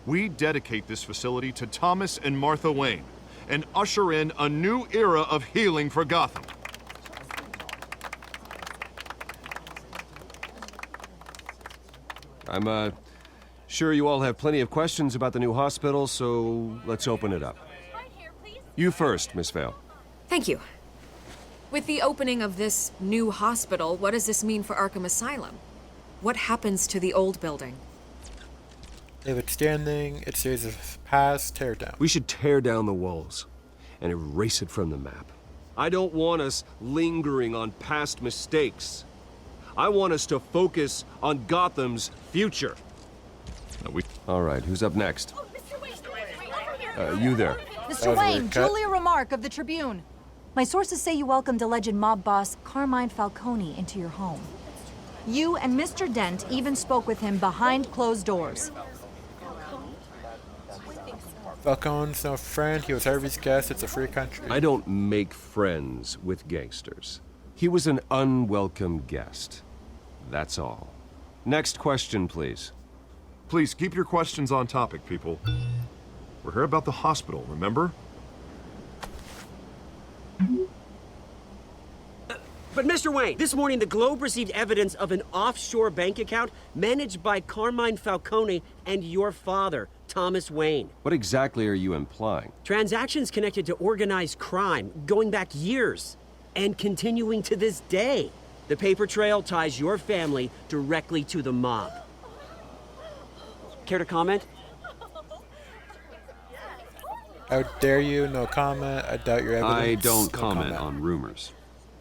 we dedicate this facility to Thomas and Martha Wayne and usher in a new era of healing for Gotham. I'm sure you all have plenty of questions about the new hospital, so let's open it up. You first, Miss Vale. Thank you. With the opening of this new hospital, what does this mean for Arkham Asylum? What happens to the old building? Leave it standing. It stays as past. Tear it down. We should tear down the walls and erase it from the map. I don't want us lingering on past mistakes. I want us to focus on Gotham's future. All right, who's up next? You there. Mr. Wayne, Julia Remark of the Tribune. My sources say you welcomed alleged mob boss Carmine Falcone into your home. You and Mr. Dent even spoke with him behind closed doors. Falcone's no friend. He was Harvey's guest. It's a free country. I don't make friends with gangsters. He was an unwelcome guest. That's all. Next question, please. Please, keep your questions on topic, people. We're here about the hospital, remember? But Mr. Wayne, this morning the Globe received evidence of an offshore bank account managed by Carmine Falcone and your father, Thomas Wayne. What exactly are you implying? Transactions connected to organized crime going back years and continuing to this day. The paper trail ties your family directly to the mob. Care to comment? How dare you? No comment. I doubt your evidence. I don't No comment on rumors.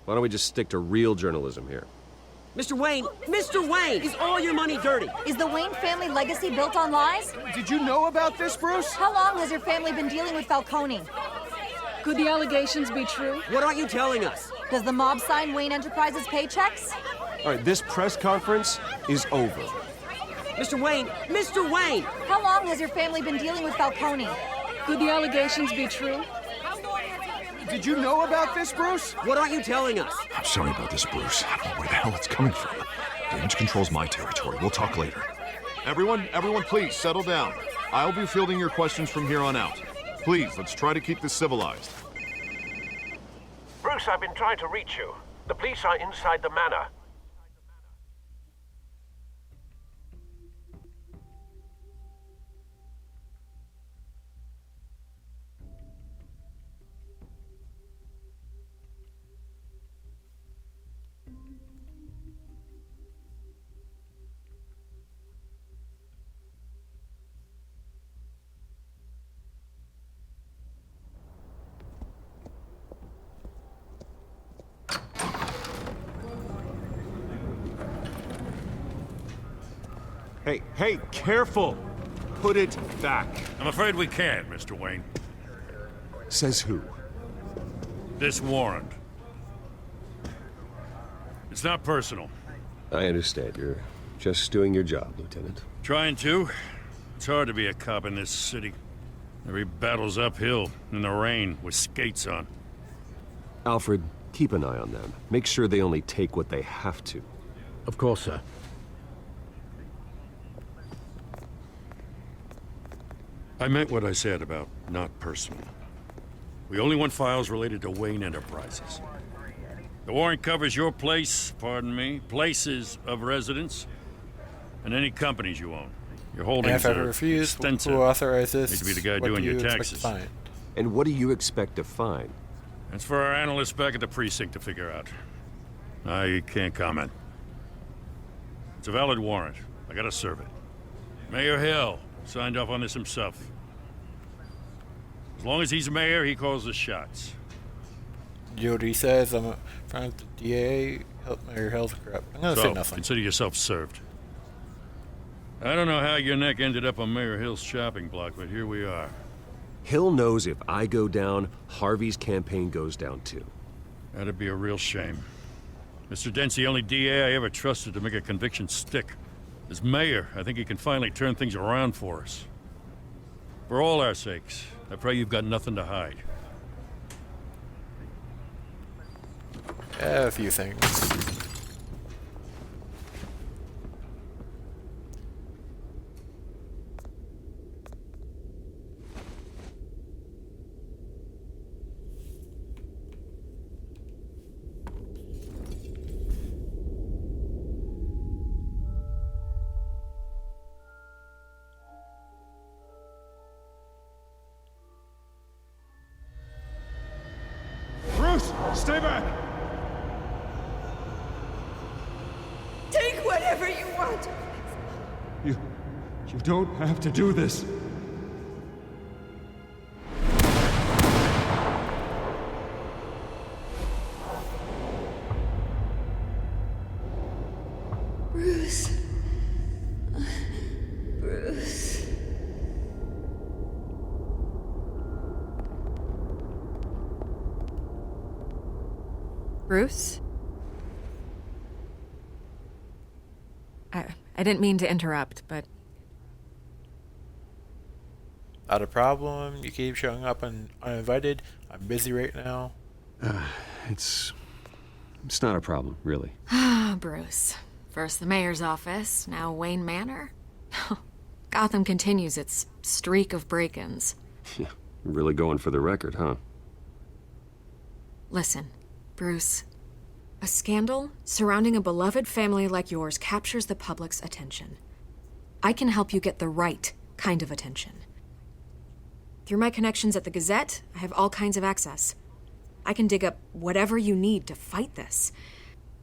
Why don't we just stick to real journalism here? Mr. Wayne, is all your money dirty? Is the Wayne family legacy built on lies? Did you know about this, Bruce? How long has your family been dealing with Falcone? Could the allegations be true? What aren't you telling us? Does the mob sign Wayne Enterprises paychecks? All right, this press conference is over. Mr. Wayne! How long has your family been dealing with Falcone? Could the allegations be true? Did you know about this, Bruce? What aren't you telling us? I'm sorry about this, Bruce. I don't know where the hell it's coming from. Damage control's my territory. We'll talk later. Everyone, please, settle down. I'll be fielding your questions from here on out. Please, let's try to keep this civilized. Bruce, I've been trying to reach you. The police are inside the manor. Hey, careful! Put it back. I'm afraid we can't, Mr. Wayne. Says who? This warrant. It's not personal. I understand. You're just doing your job, Lieutenant. Trying to. It's hard to be a cop in this city. Every battle's uphill, in the rain, with skates on. Alfred, keep an eye on them. Make sure they only take what they have to. Of course, sir. I meant what I said about not personal. We only want files related to Wayne Enterprises. The warrant covers your place, pardon me, places of residence, and any companies you own. Your holdings And if I are refuse, extensive. who authorizes? Need to be the guy What doing do you your expect taxes. to find? And what do you expect to find? That's for our analysts back at the precinct to figure out. I can't comment. It's a valid warrant. I gotta serve it. Mayor Hill signed off on this himself. As long as he's mayor, he calls the shots. Jody says I'm in front of the DA. Mayor Hill's corrupt. I'm gonna say nothing. Consider yourself served. I don't know how your neck ended up on Mayor Hill's shopping block, but here we are. Hill knows if I go down, Harvey's campaign goes down too. That'd be a real shame. Mr. Dent's the only DA I ever trusted to make a conviction stick. As mayor, I think he can finally turn things around for us. For all our sakes, I pray you've got nothing to hide. A few things. Bruce, stay back! Take whatever you want. You don't have to do this. Bruce. Bruce. Bruce? I didn't mean to interrupt, but... Not a problem. You keep showing up uninvited. I'm busy right now. It's not a problem, really. Ah, Bruce. First the mayor's office, now Wayne Manor. Gotham continues its streak of break-ins. Yeah, really going for the record, huh? Listen, Bruce. A scandal surrounding a beloved family like yours captures the public's attention. I can help you get the right kind of attention. Through my connections at the Gazette, I have all kinds of access. I can dig up whatever you need to fight this.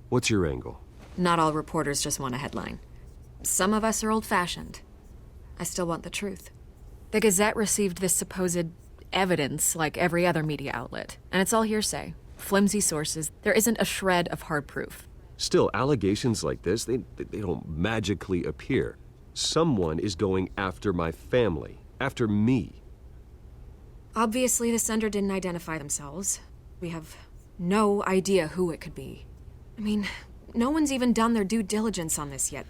What's your angle? Not all reporters just want a headline. Some of us are old-fashioned. I still want the truth. The Gazette received this supposed evidence like every other media outlet, and it's all hearsay. Flimsy sources. There isn't a shred of hard proof. Still, allegations like this, they don't magically appear. Someone is going after my family, after me. Obviously, the sender didn't identify themselves. We have no idea who it could be. I mean, no one's even done their due diligence on this yet.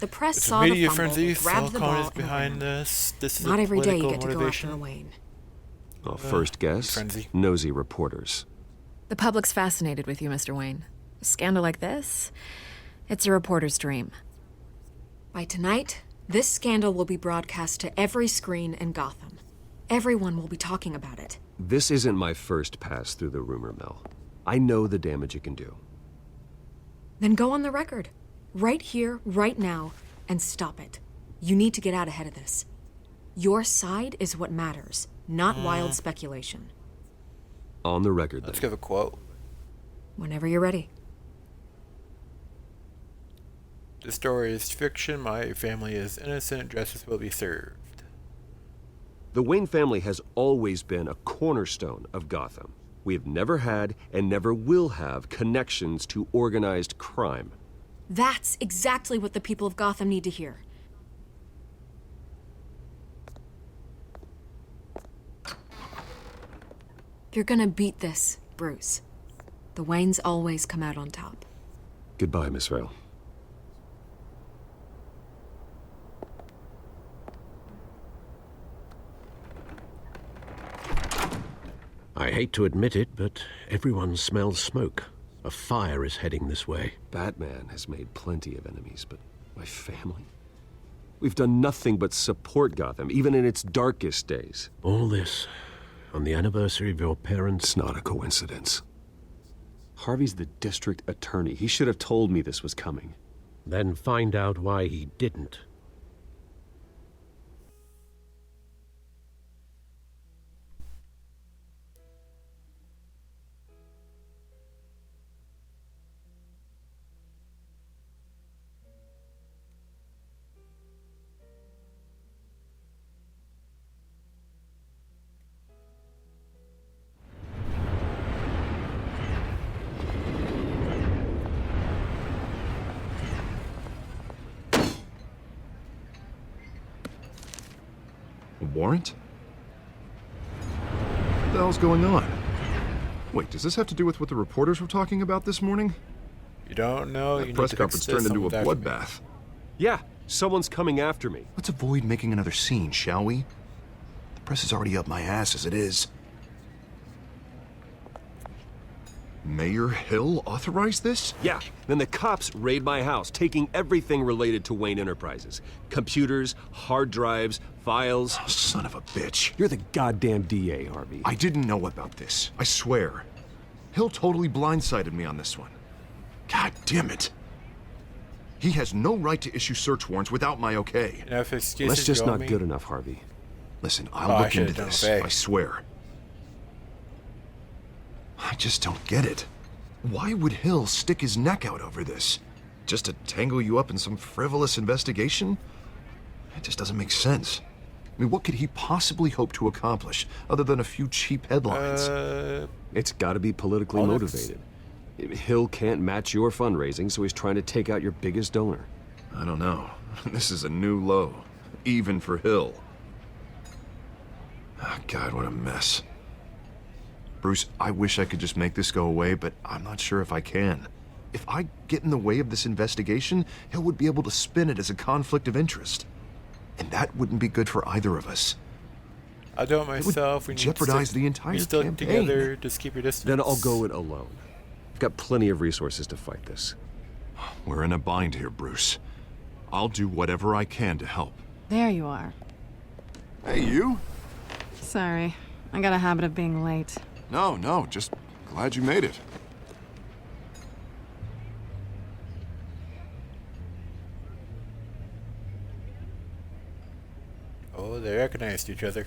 The press It's saw a the media fumble, frenzy. grabbed the ball, Falcone is and behind ran. this. This is Not a every day you political get to go motivation. after Wayne. Well, first guess, frenzy. nosy reporters. The public's fascinated with you, Mr. Wayne. A scandal like this? It's a reporter's dream. By tonight, this scandal will be broadcast to every screen in Gotham. Everyone will be talking about it. This isn't my first pass through the rumor mill. I know the damage it can do. Then go on the record. Right here, right now, and stop it. You need to get out ahead of this. Your side is what matters, not wild speculation. On the record, Let's then. give a quote. Whenever you're ready. The story is fiction. My family is innocent. Justice will be served. The Wayne family has always been a cornerstone of Gotham. We have never had and never will have connections to organized crime. That's exactly what the people of Gotham need to hear. You're gonna beat this, Bruce. The Waynes always come out on top. Goodbye, Miss Vale. I hate to admit it, but everyone smells smoke. A fire is heading this way. Batman has made plenty of enemies, but my family? We've done nothing but support Gotham, even in its darkest days. All this on the anniversary of your parents'... It's not a coincidence. Harvey's the district attorney. He should have told me this was coming. Then find out why he didn't. A warrant? What the hell's going on? Wait, does this have to do with what the reporters were talking about this morning? You don't know. That You press need to conference fix this. turned into a Someone's after me. bloodbath. Yeah, someone's coming after me. Let's avoid making another scene, shall we? The press is already up my ass as it is. Mayor Hill authorized this? Yeah, then the cops raid my house, taking everything related to Wayne Enterprises. Computers, hard drives, files. Oh, son of a bitch. You're the goddamn DA, Harvey. I didn't know about this. I swear. Hill totally blindsided me on this one. God damn it. He has no right to issue search warrants without my okay. Enough excuses. That's just go not me. good enough, Harvey. Listen, Oh, I'll I look into should've done this. obey. I swear. I just don't get it. Why would Hill stick his neck out over this? Just to tangle you up in some frivolous investigation? It just doesn't make sense. I mean, what could he possibly hope to accomplish other than a few cheap headlines? It's got to be politically motivated. Hill can't match your fundraising, so he's trying to take out your biggest donor. I don't know. This is a new low, even for Hill. Oh, God, what a mess. Bruce, I wish I could just make this go away, but I'm not sure if I can. If I get in the way of this investigation, Hill would be able to spin it as a conflict of interest. And that wouldn't be good for either of us. I'll do it myself. We jeopardize the entire campaign. Together, just keep your distance. Then I'll go it alone. I've got plenty of resources to fight this. We're in a bind here, Bruce. I'll do whatever I can to help. There you are. Hey, you? Sorry. I got a habit of being late. No, just glad you made it. Oh, they recognized each other.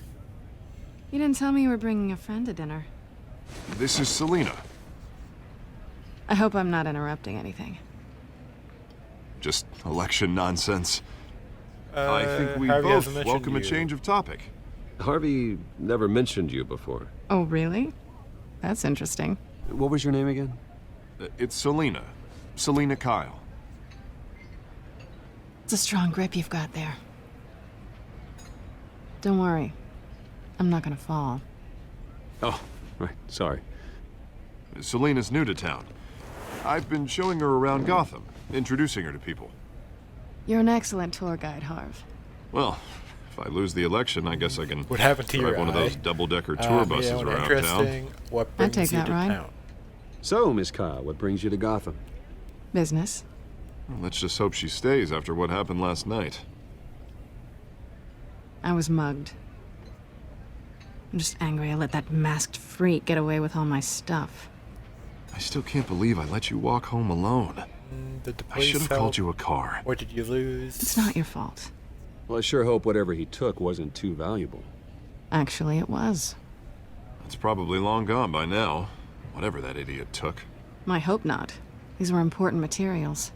You didn't tell me you were bringing a friend to dinner. This is Selina. I hope I'm not interrupting anything. Just election nonsense. I think we Harvey both hasn't mentioned welcome a you. change of topic. Harvey never mentioned you before. Oh, really? That's interesting. What was your name again? It's Selina. Selina Kyle. It's a strong grip you've got there. Don't worry. I'm not gonna fall. Oh, right. Sorry. Selina's new to town. I've been showing her around Gotham, introducing her to people. You're an excellent tour guide, Harv. Well, if I lose the election, I guess I can What happened to drive your one of eye? those double-decker tour buses Yeah, around interesting. town. What I'd brings take you that to ride. town? So, Miss Kyle, what brings you to Gotham? Business. Well, let's just hope she stays after what happened last night. I was mugged. I'm just angry I let that masked freak get away with all my stuff. I still can't believe I let you walk home alone. Did the I police should have help? called you a car. What did you lose? It's not your fault. Well, I sure hope whatever he took wasn't too valuable. Actually, it was. It's probably long gone by now. Whatever that idiot took. I hope not. These were important materials.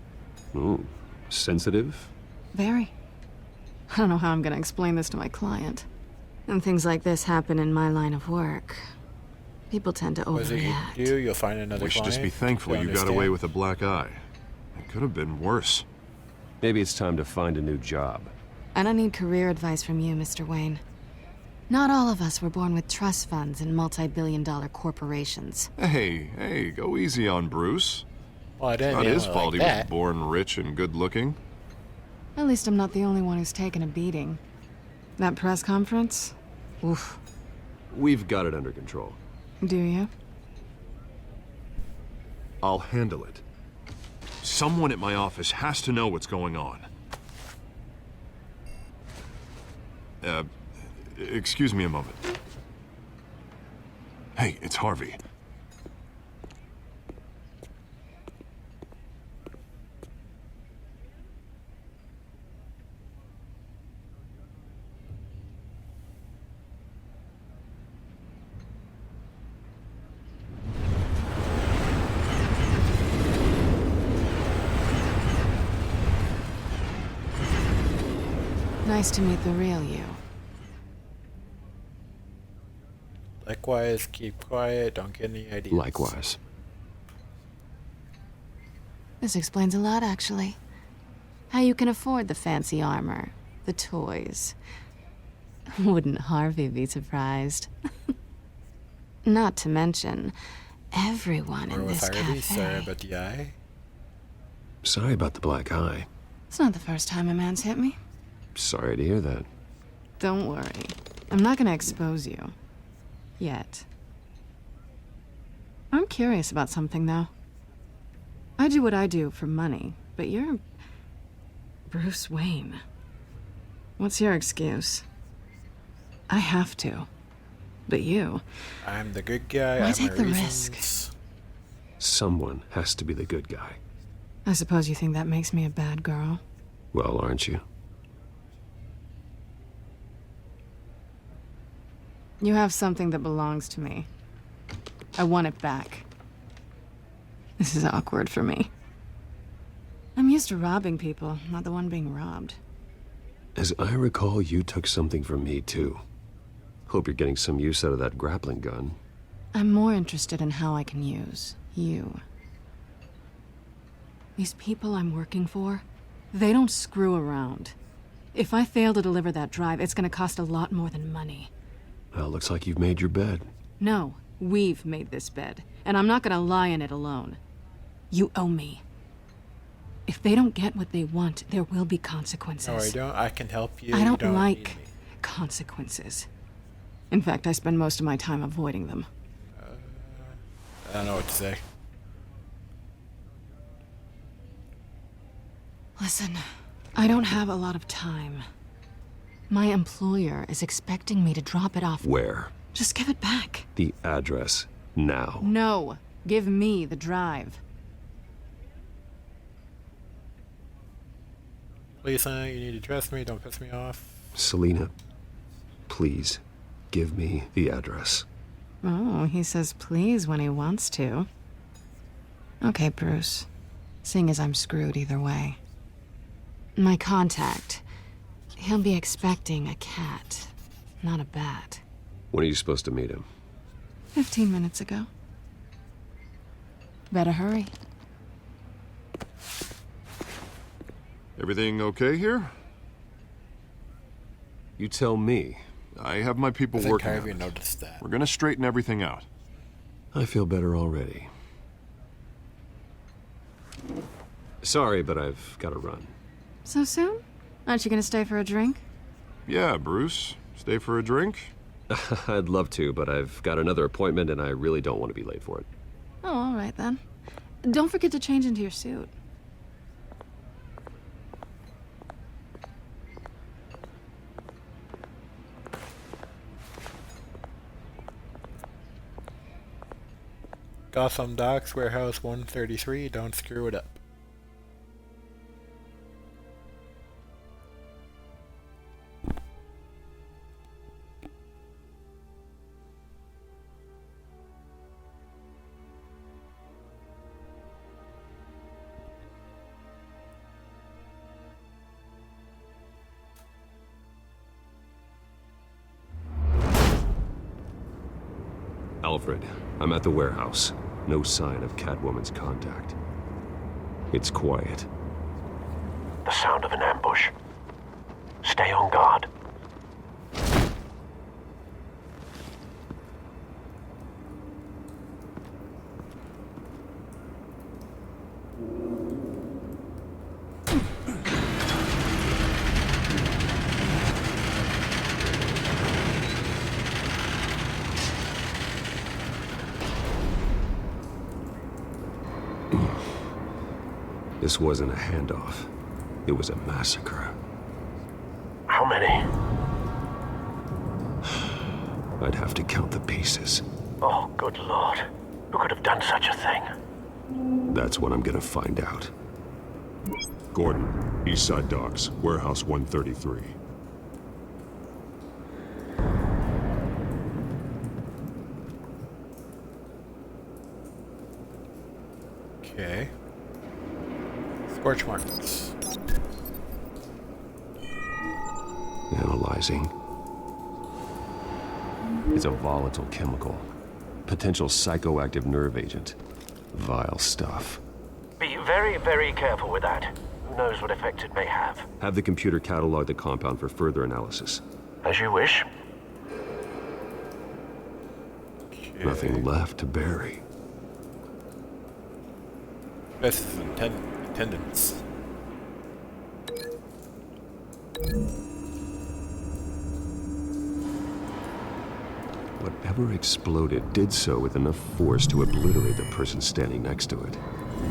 Ooh, sensitive? Very. I don't know how I'm gonna explain this to my client. And things like this happen in my line of work. People tend to Was it you overreact. do? You'll find another We should just be client. thankful They'll you got away understand. with a black eye. It could have been worse. Maybe it's time to find a new job. And I need career advice from you, Mr. Wayne. Not all of us were born with trust funds and multi-billion-dollar corporations. Hey, go easy on Bruce. Well, I didn't Not mean his it fault like he that. was born rich and good-looking. At least I'm not the only one who's taken a beating. That press conference? Oof. We've got it under control. Do you? I'll handle it. Someone at my office has to know what's going on. Excuse me a moment. Hey, it's Harvey. Nice to meet the real you. Likewise, keep quiet. Don't get any ideas. Likewise. This explains a lot, actually. How you can afford the fancy armor, the toys. Wouldn't Harvey be surprised? Not to mention, everyone in Or with this Harvey, sorry cafe. about the eye. Sorry about the black eye. It's not the first time a man's hit me. Sorry to hear that. Don't worry. I'm not gonna expose you. Yet. I'm curious about something, though. I do what I do for money, but you're Bruce Wayne. What's your excuse? I have to. But you... I'm the good guy. Why I take have the my risk? reasons. Someone has to be the good guy. I suppose you think that makes me a bad girl. Well, aren't you? You have something that belongs to me. I want it back. This is awkward for me. I'm used to robbing people, not the one being robbed. As I recall, you took something from me, too. Hope you're getting some use out of that grappling gun. I'm more interested in how I can use you. These people I'm working for, they don't screw around. If I fail to deliver that drive, it's gonna cost a lot more than money. Well, looks like you've made your bed. No, We've made this bed, and I'm not gonna lie in it alone. You owe me. If they don't get what they want, there will be consequences. No, I don't. I can help you. I You don't need like me. consequences. In fact, I spend most of my time avoiding them. I don't know what to say. Listen, I don't have a lot of time. My employer is expecting me to drop it off. Where? Just give it back. The address, now. No, give me the drive. Lisa, you need to trust me. Don't piss me off. Selina, please, give me the address. Oh, he says please when he wants to. Okay, Bruce. Seeing as I'm screwed either way. My contact. He'll be expecting a cat, not a bat. When are you supposed to meet him? 15 minutes ago. Better hurry. Everything okay here? You tell me. I have my people working on it. Noticed that. We're gonna straighten everything out. I feel better already. Sorry, but I've got to run. So soon? Aren't you gonna stay for a drink? Yeah, Bruce. Stay for a drink? I'd love to, but I've got another appointment and I really don't want to be late for it. Oh, all right then. Don't forget to change into your suit. Gotham Docks, Warehouse 133. Don't screw it up. Alfred, I'm at the warehouse. No sign of Catwoman's contact. It's quiet. The sound of an ambush. Stay on guard. This wasn't a handoff. It was a massacre. How many? I'd have to count the pieces. Oh, good Lord. Who could have done such a thing? That's what I'm gonna find out. Gordon, Eastside Docks, Warehouse 133. Okay. Scorch marks. Analyzing. It's a volatile chemical. Potential psychoactive nerve agent. Vile stuff. Be very, very careful with that. Who knows what effect it may have. Have the computer catalog the compound for further analysis. As you wish. Okay. Nothing left to bury. This is attendance. Whatever exploded did so with enough force to obliterate the person standing next to it.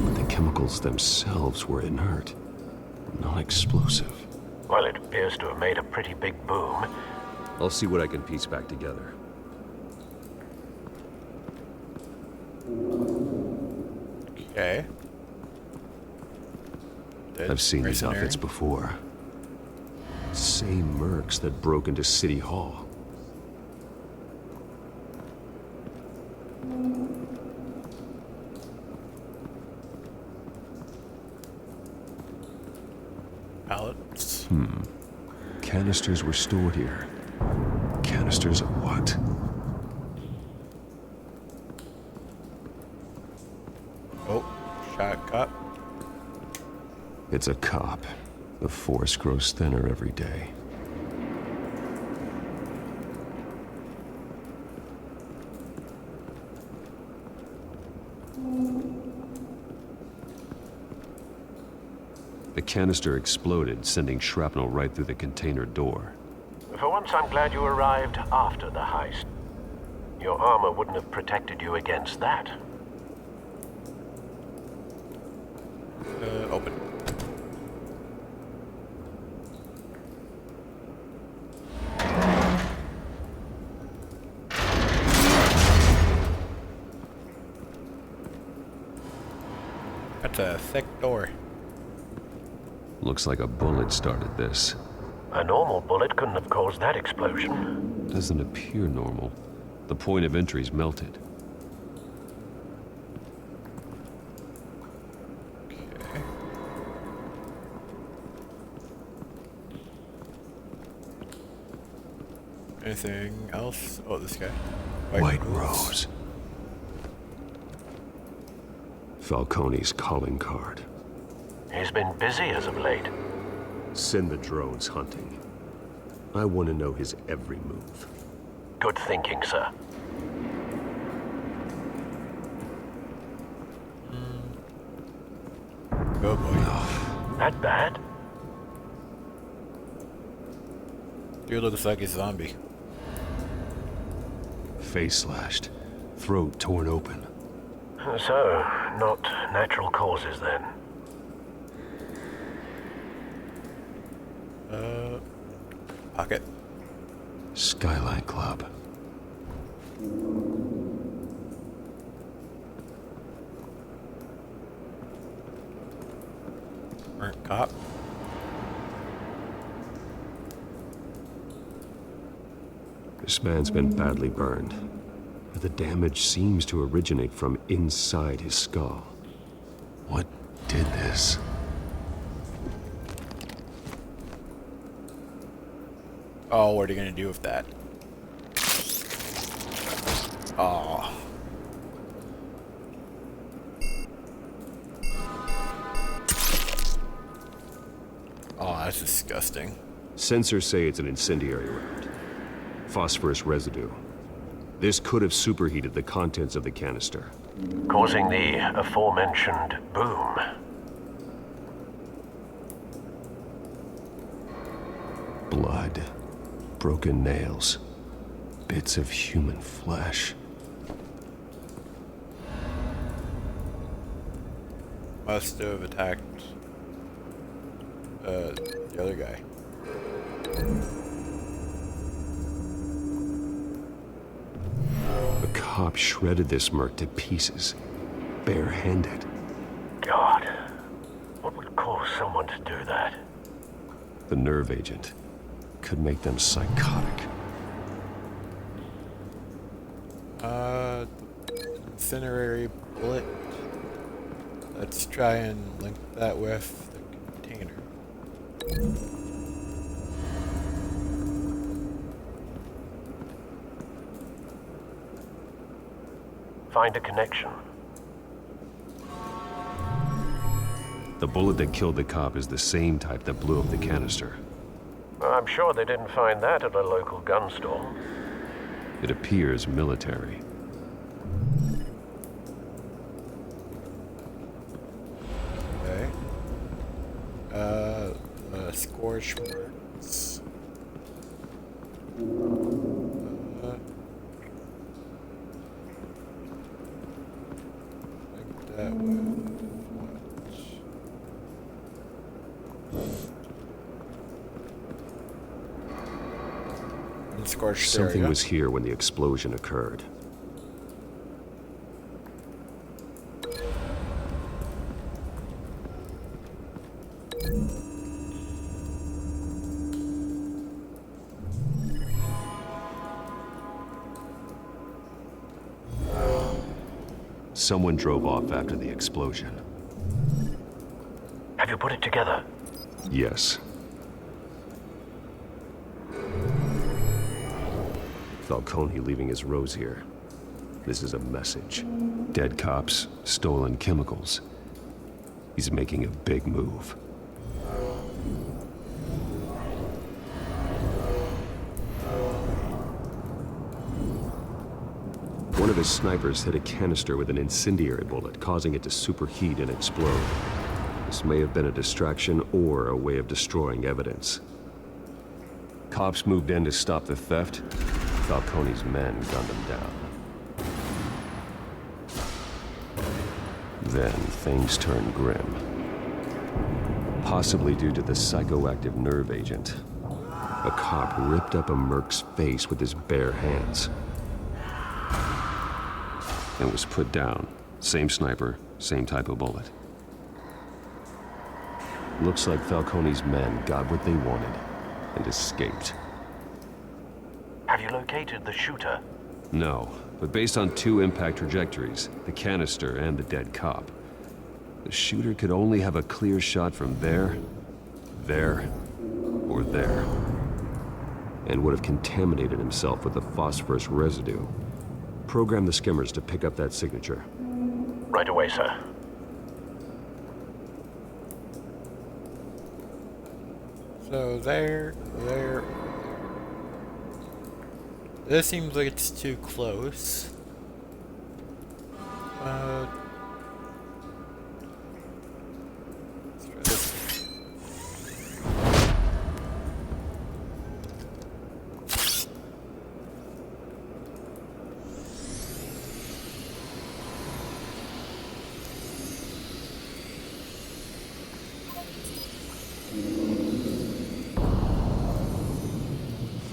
But the chemicals themselves were inert, non-explosive. Well, it appears to have made a pretty big boom. I'll see what I can piece back together. Okay. I've seen these outfits before. Same mercs that broke into City Hall. Pallets. Canisters were stored here. Canisters of what? Oh, shot cop. It's a cop. The force grows thinner every day. The canister exploded, sending shrapnel right through the container door. For once, I'm glad you arrived after the heist. Your armor wouldn't have protected you against that. Open. That's a thick door. Looks like a bullet started this. A normal bullet couldn't have caused that explosion. Doesn't appear normal. The point of entry's melted. Okay. Anything else? Oh, this guy. White Rose. Falcone's calling card. He's been busy as of late. Send the drones hunting. I want to know his every move. Good thinking, sir. Oh boy. That bad? Dude looks like a zombie. Face slashed. Throat torn open. So, not natural causes then. Pocket. Skyline Club. Burnt cop. This man's been badly burned, but the damage seems to originate from inside his skull. What did this? Oh, what are you gonna do with that? Oh. Oh, that's disgusting. Sensors say it's an incendiary round. Phosphorus residue. This could have superheated the contents of the canister, causing the aforementioned boom. Blood. Broken nails. Bits of human flesh. Must have attacked the other guy. A cop shredded this merc to pieces, barehanded. God, what would cause someone to do that? The nerve agent could make them psychotic. Incendiary bullet. Let's try and link that with the container. Find a connection. The bullet that killed the cop is the same type that blew up the canister. I'm sure they didn't find that at a local gun store. It appears military. Okay. Scorch marks. Like that with what? Unscorched Something area. was here when the explosion occurred. Someone drove off after the explosion. Have you put it together? Yes. Falcone leaving his rose here. This is a message. Dead cops, stolen chemicals. He's making a big move. One of his snipers hit a canister with an incendiary bullet, causing it to superheat and explode. This may have been a distraction or a way of destroying evidence. Cops moved in to stop the theft. Falcone's men gunned them down. Then things turned grim. Possibly due to the psychoactive nerve agent. A cop ripped up a merc's face with his bare hands. And was put down. Same sniper, same type of bullet. Looks like Falcone's men got what they wanted and escaped. Have you located the shooter? No, but based on two impact trajectories, the canister and the dead cop, the shooter could only have a clear shot from there, or there, and would have contaminated himself with the phosphorus residue. Program the skimmers to pick up that signature. Right away, sir. So there. This seems like it's too close. Let's try this.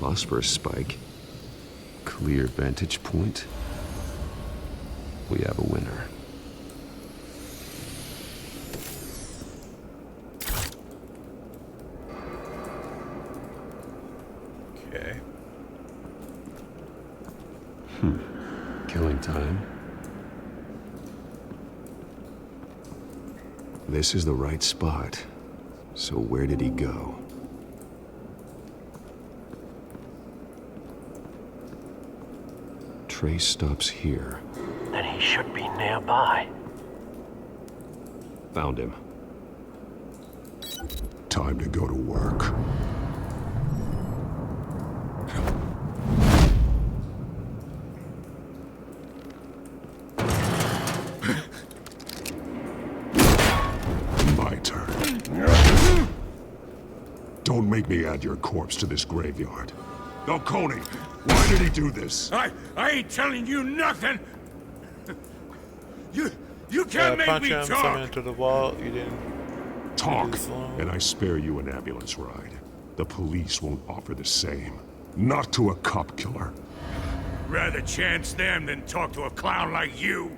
Phosphorus spike. Clear vantage point. We have a winner. Okay. Killing time. This is the right spot. So where did he go? Trace stops here. Then he should be nearby. Found him. Time to go to work. My turn. Don't make me add your corpse to this graveyard. Falcone, why did he do this? I ain't telling you nothing. You can't make me punch him, talk. summon into the wall. You didn't Talk, and I spare you an ambulance ride. The police won't offer the same. Not to a cop killer. Rather chance them than talk to a clown like you.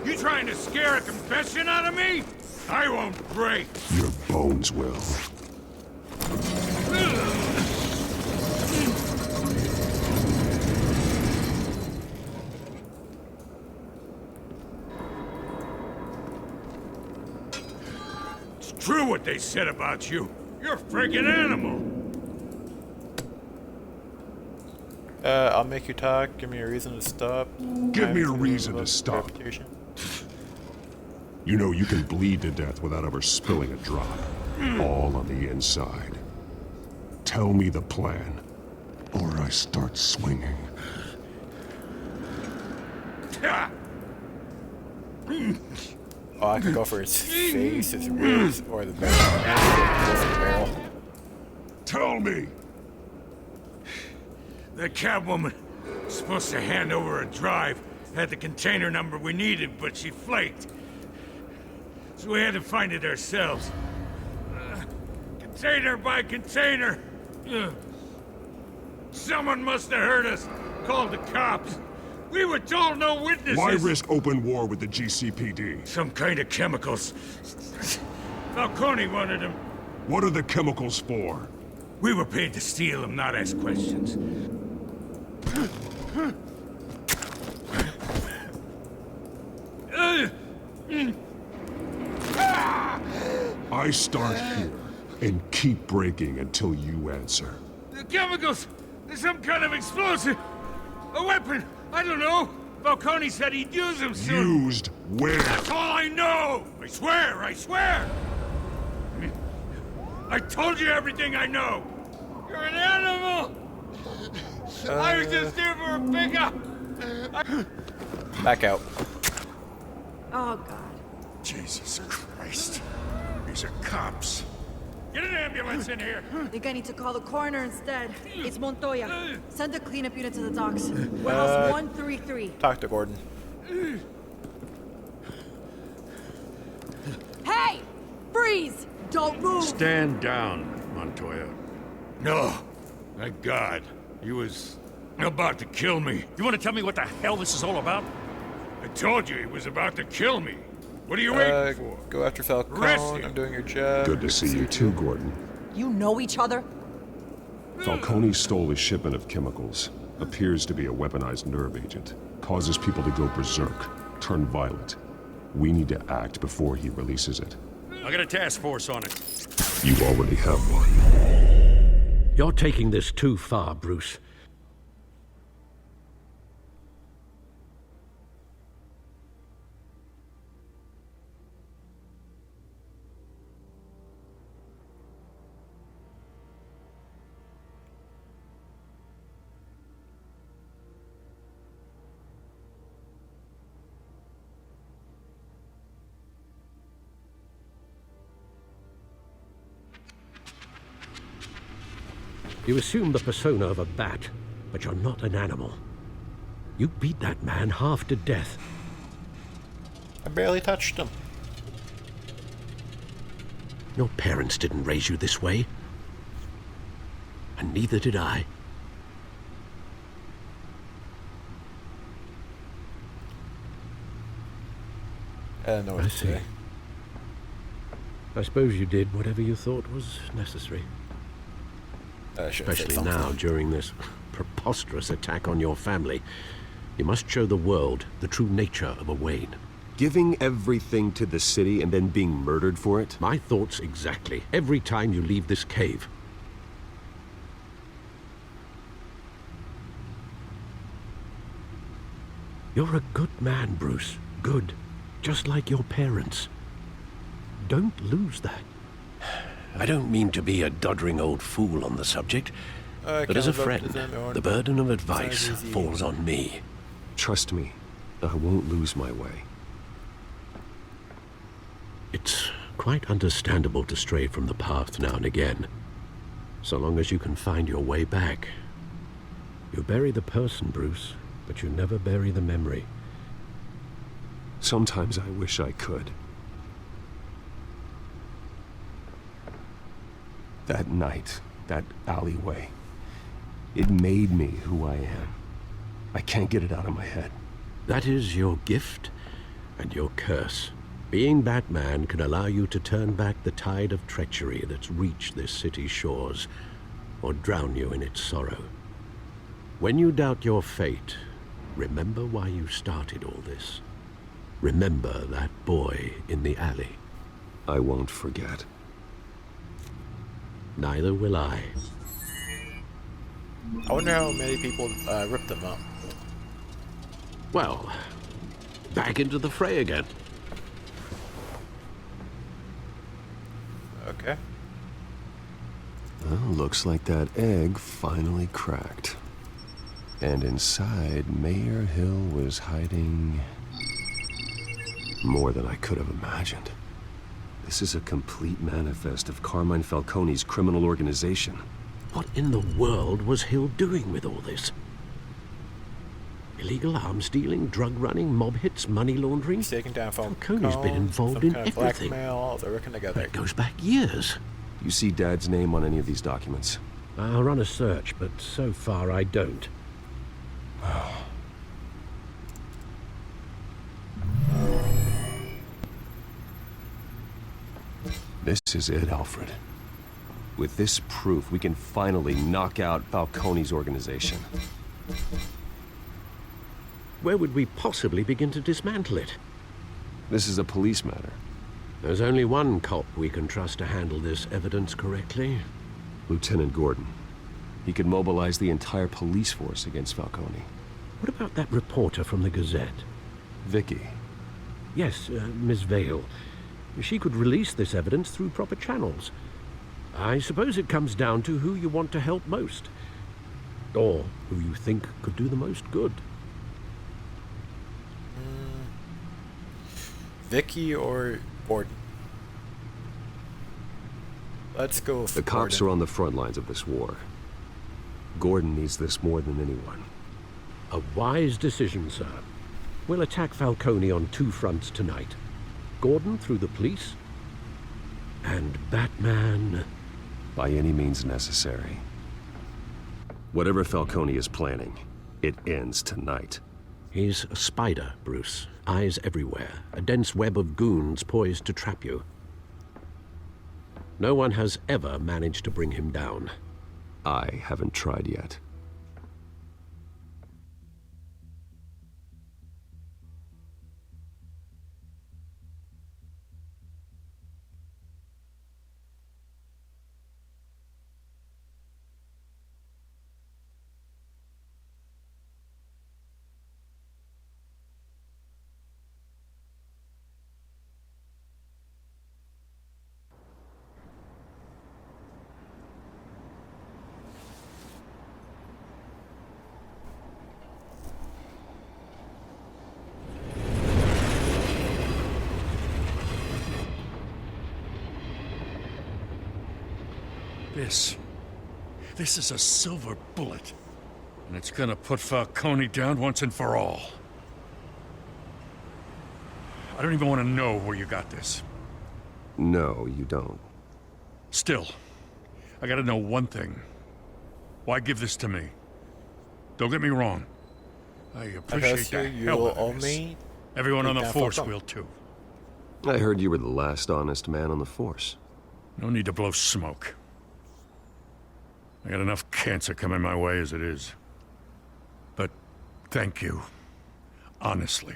You trying to scare a confession out of me? I won't break. Your bones will. It's true what they said about you. You're a friggin' animal. I'll make you talk. Give me a reason to stop. Give me a reason to stop. You know you can bleed to death without ever spilling a drop. All on the inside. Tell me the plan, or I start swinging. Oh, I could go for his face, his ribs, or the barrel. Tell me! The Catwoman was supposed to hand over a drive, had the container number we needed, but she flaked. So we had to find it ourselves. Container by container. Someone must have heard us, called the cops. We were told no witnesses. Why risk open war with the GCPD? Some kind of chemicals. Falcone wanted them. What are the chemicals for? We were paid to steal them, not ask questions. I start here and keep breaking until you answer. The chemicals! There's some kind of explosive! A weapon! I don't know! Falcone said he'd use them soon! Used where? That's all I know! I swear! I swear! I told you everything I know! You're an animal! I was just here for a pickup! Back out. Oh, God. Jesus Christ. These are cops. Get an ambulance in here! I think I need to call the coroner instead. It's Montoya. Send a cleanup unit to the docks. Warehouse 133. Talk to Gordon. Hey! Freeze! Don't move! Stand down, Montoya. No. Thank God. He was about to kill me. You want to tell me what the hell this is all about? I told you he was about to kill me. What are you waiting for? Go after Arrest Falcone. him. I'm doing your job. Good to see you too, Gordon. You know each other? Falcone stole a shipment of chemicals. Appears to be a weaponized nerve agent. Causes people to go berserk, turn violent. We need to act before he releases it. I got a task force on it. You already have one. You're taking this too far, Bruce. You assume the persona of a bat, but you're not an animal. You beat that man half to death. I barely touched him. Your parents didn't raise you this way. And neither did I. I don't know what to see. say. I suppose you did whatever you thought was necessary. Especially now, during this preposterous attack on your family. You must show the world the true nature of a Wayne. Giving everything to the city and then being murdered for it? My thoughts exactly. Every time you leave this cave. You're a good man, Bruce. Good. Just like your parents. Don't lose that. I don't mean to be a doddering old fool on the subject, but as a friend, the burden of advice falls on me. Trust me, I won't lose my way. It's quite understandable to stray from the path now and again, so long as you can find your way back. You bury the person, Bruce, but you never bury the memory. Sometimes I wish I could. That night, that alleyway, it made me who I am. I can't get it out of my head. That is your gift and your curse. Being Batman can allow you to turn back the tide of treachery that's reached this city's shores, or drown you in its sorrow. When you doubt your fate, remember why you started all this. Remember that boy in the alley. I won't forget. Neither will I. I wonder how many people ripped them up. Well, back into the fray again. Okay. Well, looks like that egg finally cracked. And inside, Mayor Hill was hiding more than I could have imagined. This is a complete manifest of Carmine Falcone's criminal organization. What in the world was Hill doing with all this? Illegal arms dealing, drug running, mob hits, money laundering? He's taking down Falcone's been involved in kind of everything. Blackmail, they're working together. It goes back years. Do you see Dad's name on any of these documents? I'll run a search, but so far I don't. This is it, Alfred. With this proof, we can finally knock out Falcone's organization. Where would we possibly begin to dismantle it? This is a police matter. There's only one cop we can trust to handle this evidence correctly. Lieutenant Gordon. He could mobilize the entire police force against Falcone. What about that reporter from the Gazette? Vicky. Yes, Miss Vale. She could release this evidence through proper channels. I suppose it comes down to who you want to help most. Or who you think could do the most good. Vicky or Gordon? Let's go with The cops Gordon. are on the front lines of this war. Gordon needs this more than anyone. A wise decision, sir. We'll attack Falcone on 2 fronts tonight. Gordon through the police, and Batman... By any means necessary. Whatever Falcone is planning, it ends tonight. He's a spider, Bruce. Eyes everywhere. A dense web of goons poised to trap you. No one has ever managed to bring him down. I haven't tried yet. This is a silver bullet. And it's gonna put Falcone down once and for all. I don't even want to know where you got this. No, you don't. Still, I gotta know one thing. Why give this to me? Don't get me wrong. I appreciate the hell out of this. Everyone on the force will too. I heard you were the last honest man on the force. No need to blow smoke. I got enough cancer coming my way as it is. But thank you. Honestly.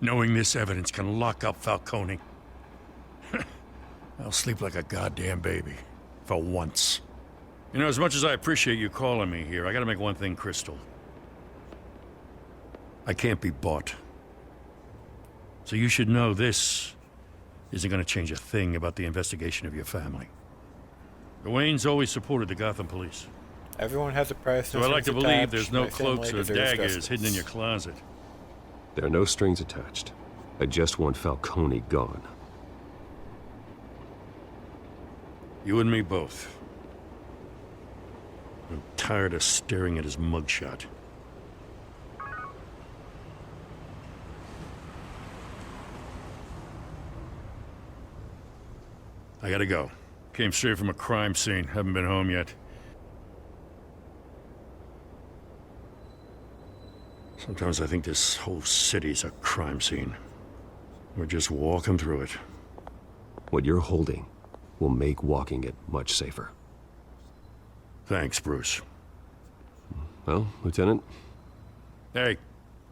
Knowing this evidence can lock up Falcone. I'll sleep like a goddamn baby. For once. You know, as much as I appreciate you calling me here, I gotta make one thing crystal. I can't be bought. So you should know this isn't gonna change a thing about the investigation of your family. The Waynes always supported the Gotham police. Everyone has a price. So I like to believe there's no cloaks or daggers hidden in your closet. There are no strings attached. I just want Falcone gone. You and me both. I'm tired of staring at his mugshot. I gotta go. Came straight from a crime scene. Haven't been home yet. Sometimes I think this whole city's a crime scene. We're just walking through it. What you're holding will make walking it much safer. Thanks, Bruce. Well, Lieutenant? Hey,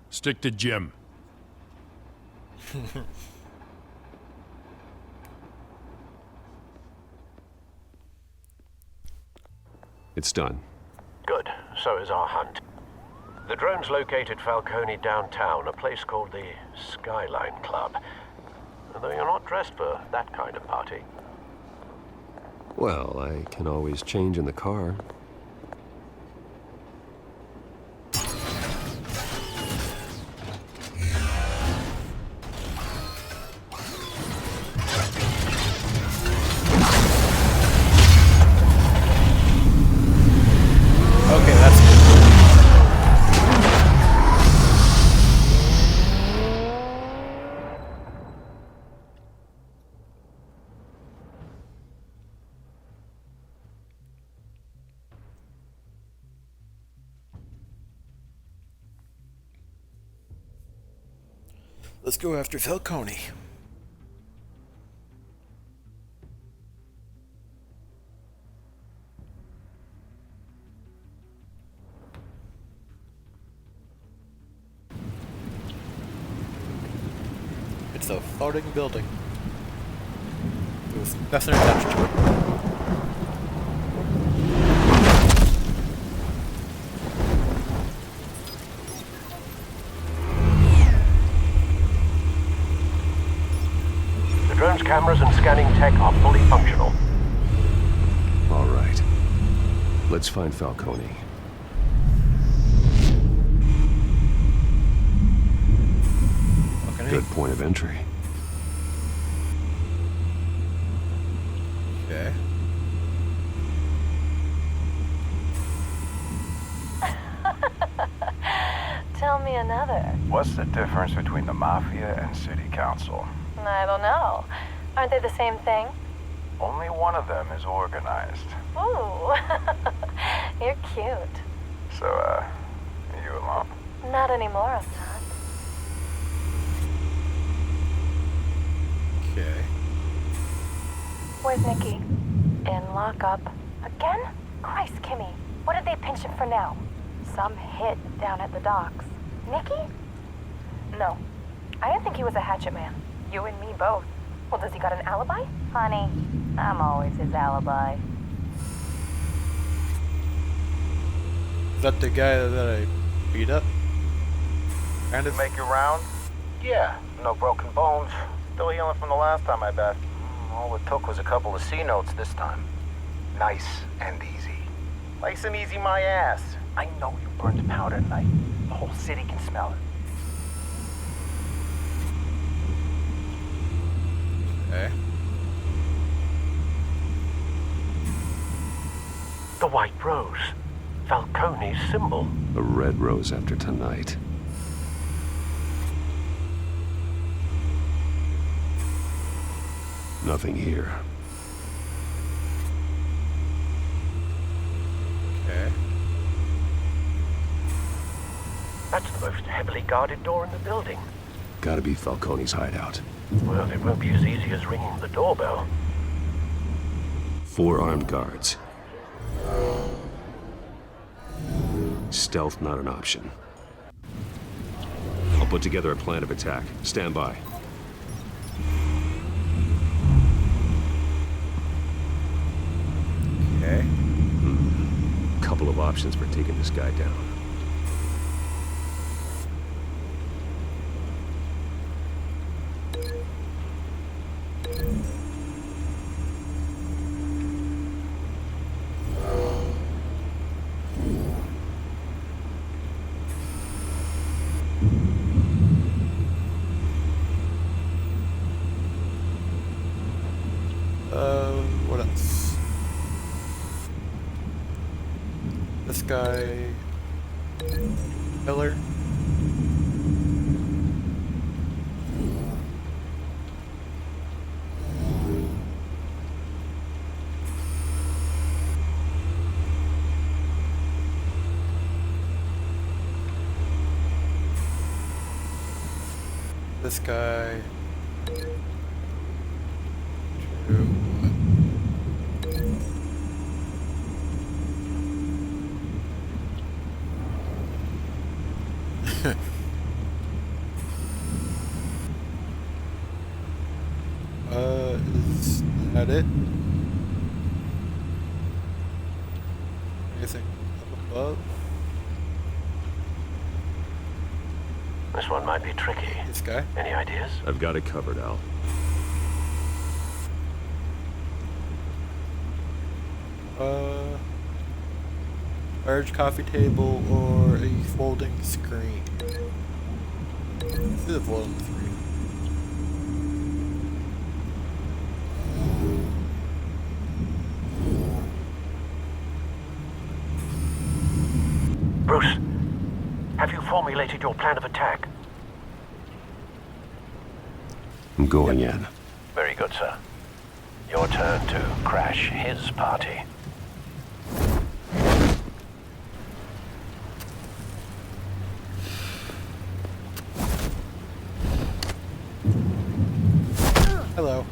stick to Jim. It's done. Good. So is our hunt. The drones located Falcone downtown, a place called the Skyline Club. Though you're not dressed for that kind of party. Well, I can always change in the car. Okay, that's good. Let's go after Falcone. It's a floating building. There's nothing attached to it. The drone's cameras and scanning tech are fully functional. All right. Let's find Falcone. Good point of entry. What's the difference between the Mafia and City Council? I don't know. Aren't they the same thing? Only one of them is organized. Ooh, you're cute. So, are you alone? Not anymore, I'm not. Okay. Where's Nikki? In lockup. Again? Christ, Kimmy. What did they pinch him for now? Some hit down at the docks. Nikki? No. I didn't think he was a hatchet man. You and me both. Well, does he got an alibi? Honey, I'm always his alibi. Is that the guy that I beat up? Kind of. Make your round? Yeah, no broken bones. Still healing from the last time, I bet. All it took was a couple of C notes this time. Nice and easy. Nice and easy, my ass. I know you burned powder at night. The whole city can smell it. Okay. The White Rose. Falcone's symbol. A red rose after tonight. Nothing here. Okay. That's the most heavily guarded door in the building. Gotta be Falcone's hideout. Well, it won't be as easy as ringing the doorbell. 4 armed guards. Stealth not an option. I'll put together a plan of attack. Stand by. Okay. Couple of options for taking this guy down. What else? This guy... Miller? This guy... Is that it? Anything up above? This one might be tricky. This guy? Any ideas? I've got it covered, Al. Large coffee table or a folding screen? This is a folding screen. Bruce, have you formulated your plan of attack? I'm going in. Very good, sir. Your turn to crash his party. Hello.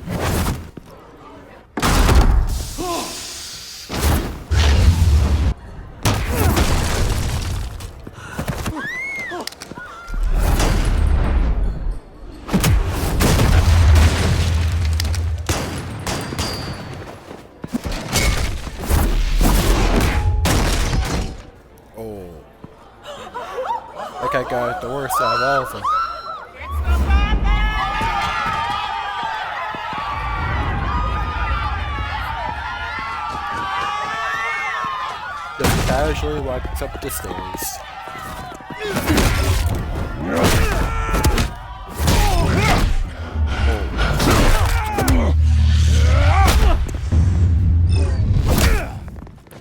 That guy got the worst out of all of them. Just casually walks up the stairs.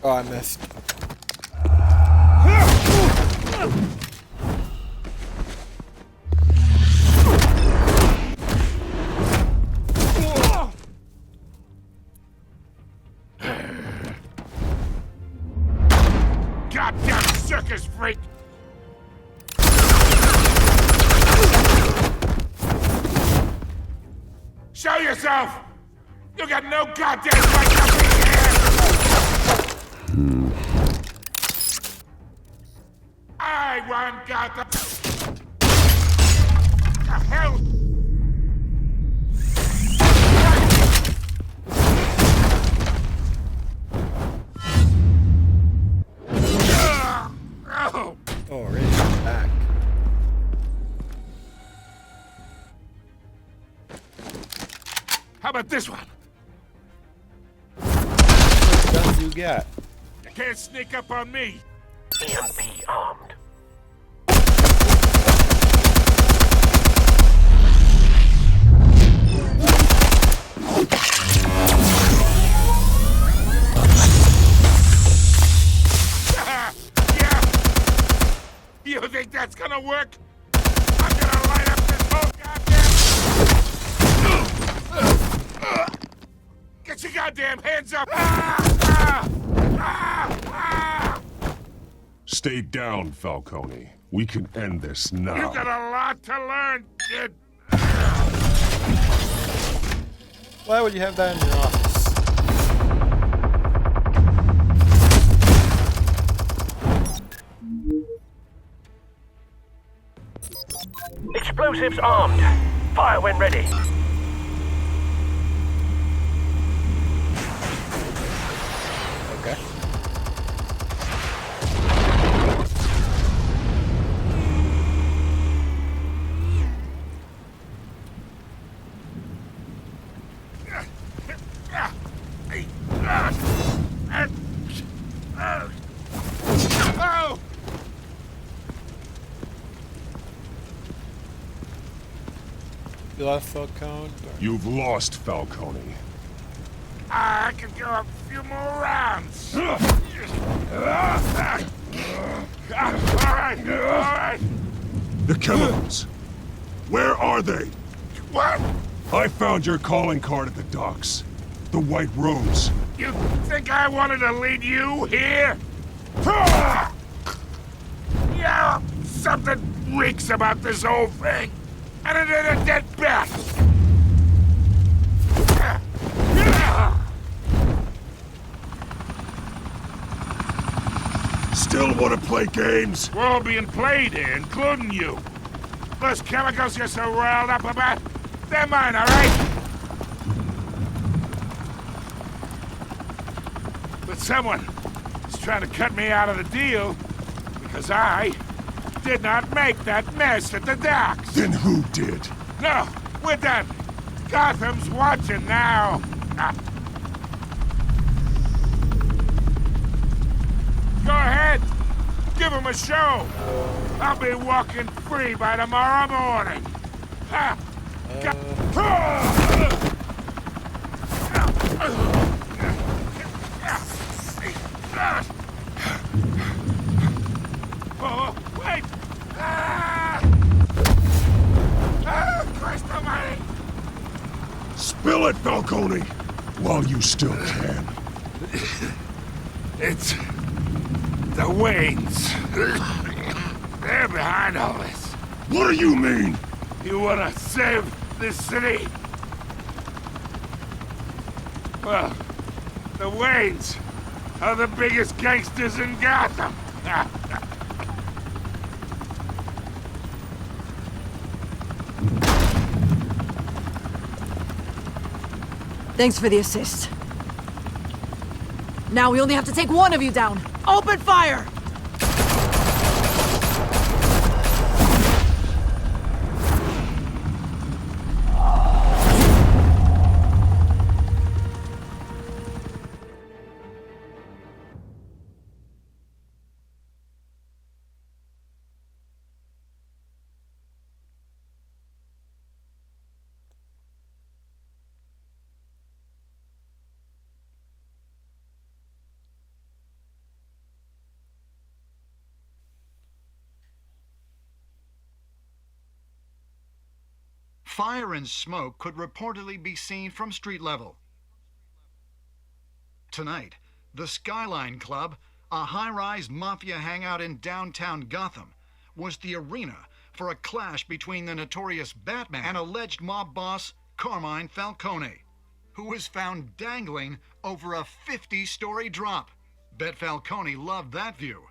Oh, I missed. freak! Show yourself! You got no goddamn right to be here! I want Gotham! The hell? Oh, Ray's back. How about this one? What guns you got? You can't sneak up on me. EMP armed. You think that's gonna work? I'm gonna light up this whole goddamn... Get your goddamn hands up! Stay down, Falcone. We can end this now. You got a lot to learn, kid. Why would you have that in your office? Explosives armed. Fire when ready. Okay. Oh! You lost Falcone? You've lost, Falcone. I could go a few more rounds. All right. The chemicals. Where are they? What? I found your calling card at the docks. The White Rose. You think I wanted to lead you here? Yeah, something reeks about this whole thing. And it ain't a dead bat. Still want to play games? We're all being played here, including you. Those chemicals you're so riled up about, they're mine, all right? But someone is trying to cut me out of the deal because I did not make that mess at the docks. Then who did? No, we're done. Gotham's watching now. Go ahead. Give him a show. I'll be walking free by tomorrow morning. Ha! Oh, wait! Christ almighty! Spill it, Falcone, while you still can. It's the Waynes. They're behind all this. What do you mean? You wanna save this city? Well, the Waynes are the biggest gangsters in Gotham. Thanks for the assist. Now we only have to take one of you down. Open fire! Fire and smoke could reportedly be seen from street level. Tonight, the Skyline Club a high-rise mafia hangout in downtown Gotham, was the arena for a clash between the notorious Batman and alleged mob boss Carmine Falcone, who was found dangling over a 50-story drop. Bet Falcone loved that view.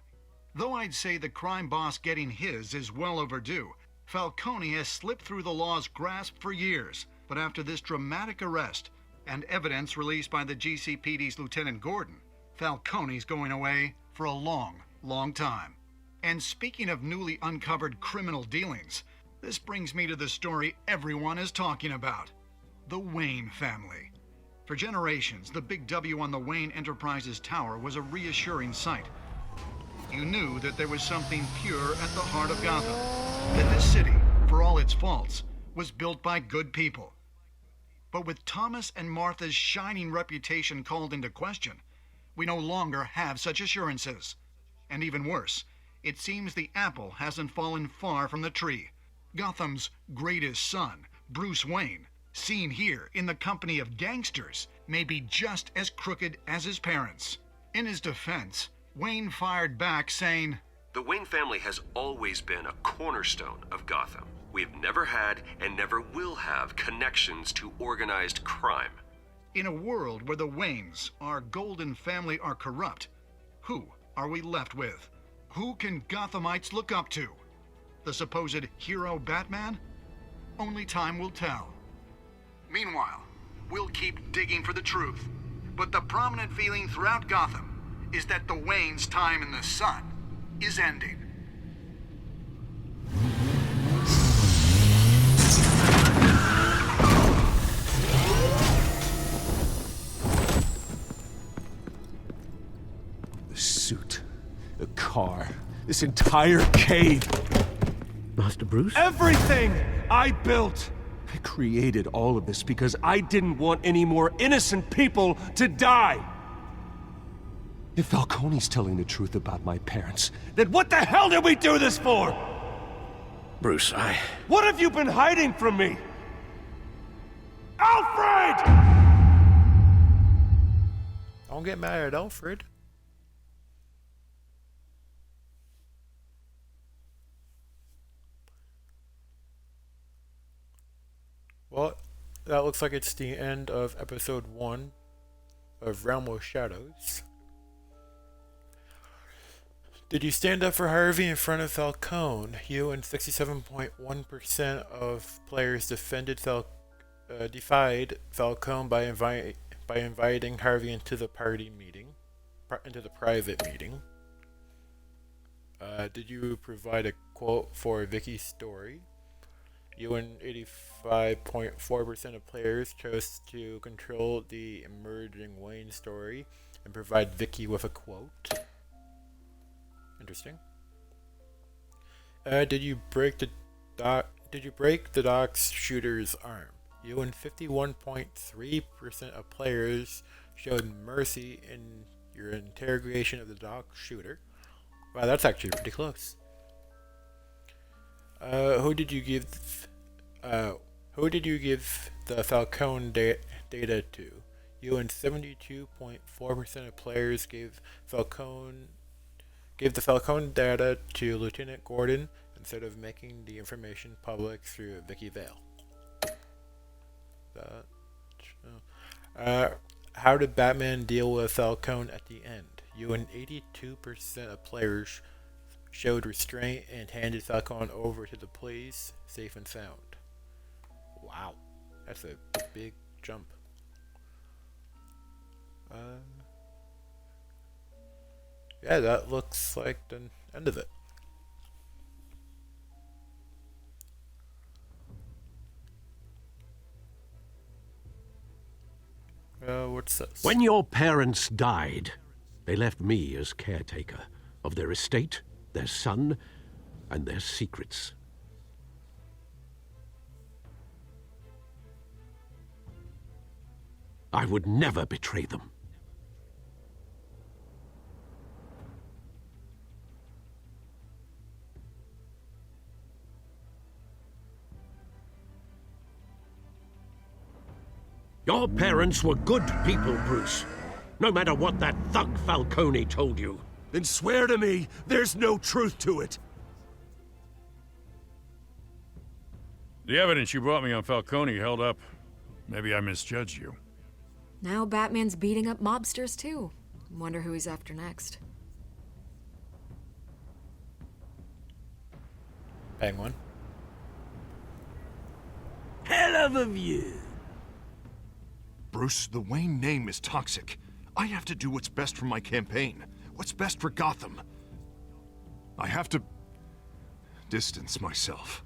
Though I'd say the crime boss getting his is well overdue, Falcone has slipped through the law's grasp for years. But after this dramatic arrest and evidence released by the GCPD's Lieutenant Gordon, Falcone's going away for a long, long time. And speaking of newly uncovered criminal dealings, this brings me to the story everyone is talking about: the Wayne family. For generations, the big W on the Wayne Enterprises tower was a reassuring sight. You knew that there was something pure at the heart of Gotham, that this city, for all its faults, was built by good people. But with Thomas and Martha's shining reputation called into question, we no longer have such assurances. And even worse, it seems the apple hasn't fallen far from the tree. Gotham's greatest son, Bruce Wayne, seen here in the company of gangsters, may be just as crooked as his parents. In his defense, Wayne fired back saying, "The Wayne family has always been a cornerstone of Gotham. We've never had and never will have connections to organized crime." In a world where the Waynes, our golden family, are corrupt, who are we left with? Who can Gothamites look up to? The supposed hero Batman? Only time will tell. Meanwhile, we'll keep digging for the truth. But the prominent feeling throughout Gotham is that the Waynes' time in the sun is ending. The suit, the car, this entire cave. Master Bruce? Everything I built! I created all of this because I didn't want any more innocent people to die! If Falcone's telling the truth about my parents, then what the hell did we do this for? Bruce, What have you been hiding from me? Alfred! Don't get mad at Alfred. Well, that looks like it's the end of episode 1 of Realm of Shadows. Did you stand up for Harvey in front of Falcone? You and 67.1% of players defied Falcone by inviting Harvey into the party meeting, into the private meeting. Did you provide a quote for Vicky's story? You and 85.4% of players chose to control the emerging Wayne story and provide Vicky with a quote. Interesting. Did you break the docs shooter's arm? You and 51.3% of players showed mercy in your interrogation of the doc shooter. Wow, that's actually pretty close. Who did you give the Falcone data to? You and 72.4% of players gave the Falcone data to Lieutenant Gordon instead of making the information public through Vicky Vale. How did Batman deal with Falcone at the end? You and 82% of players showed restraint and handed Falcone over to the police, safe and sound. Wow, that's a big jump. Yeah, that looks like the end of it. What's this? When your parents died, they left me as caretaker of their estate, their son, and their secrets. I would never betray them. Your parents were good people, Bruce. No matter what that thug Falcone told you. Then swear to me there's no truth to it. The evidence you brought me on Falcone held up. Maybe I misjudged you. Now Batman's beating up mobsters too. Wonder who he's after next. Penguin. Hell of a view. Bruce, the Wayne name is toxic. I have to do what's best for my campaign. What's best for Gotham. I have to distance myself.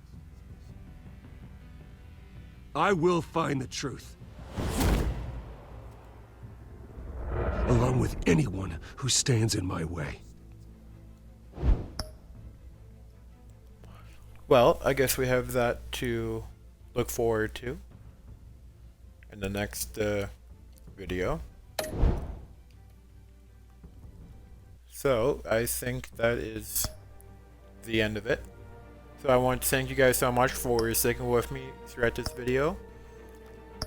I will find the truth. Along with anyone who stands in my way. Well, I guess we have that to look forward to in the next video. So, I think that is the end of it. So I want to thank you guys so much for sticking with me throughout this video.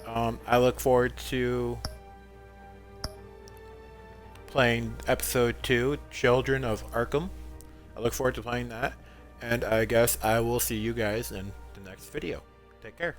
I look forward to playing episode 2, Children of Arkham. I look forward to playing that. And I guess I will see you guys in the next video. Take care.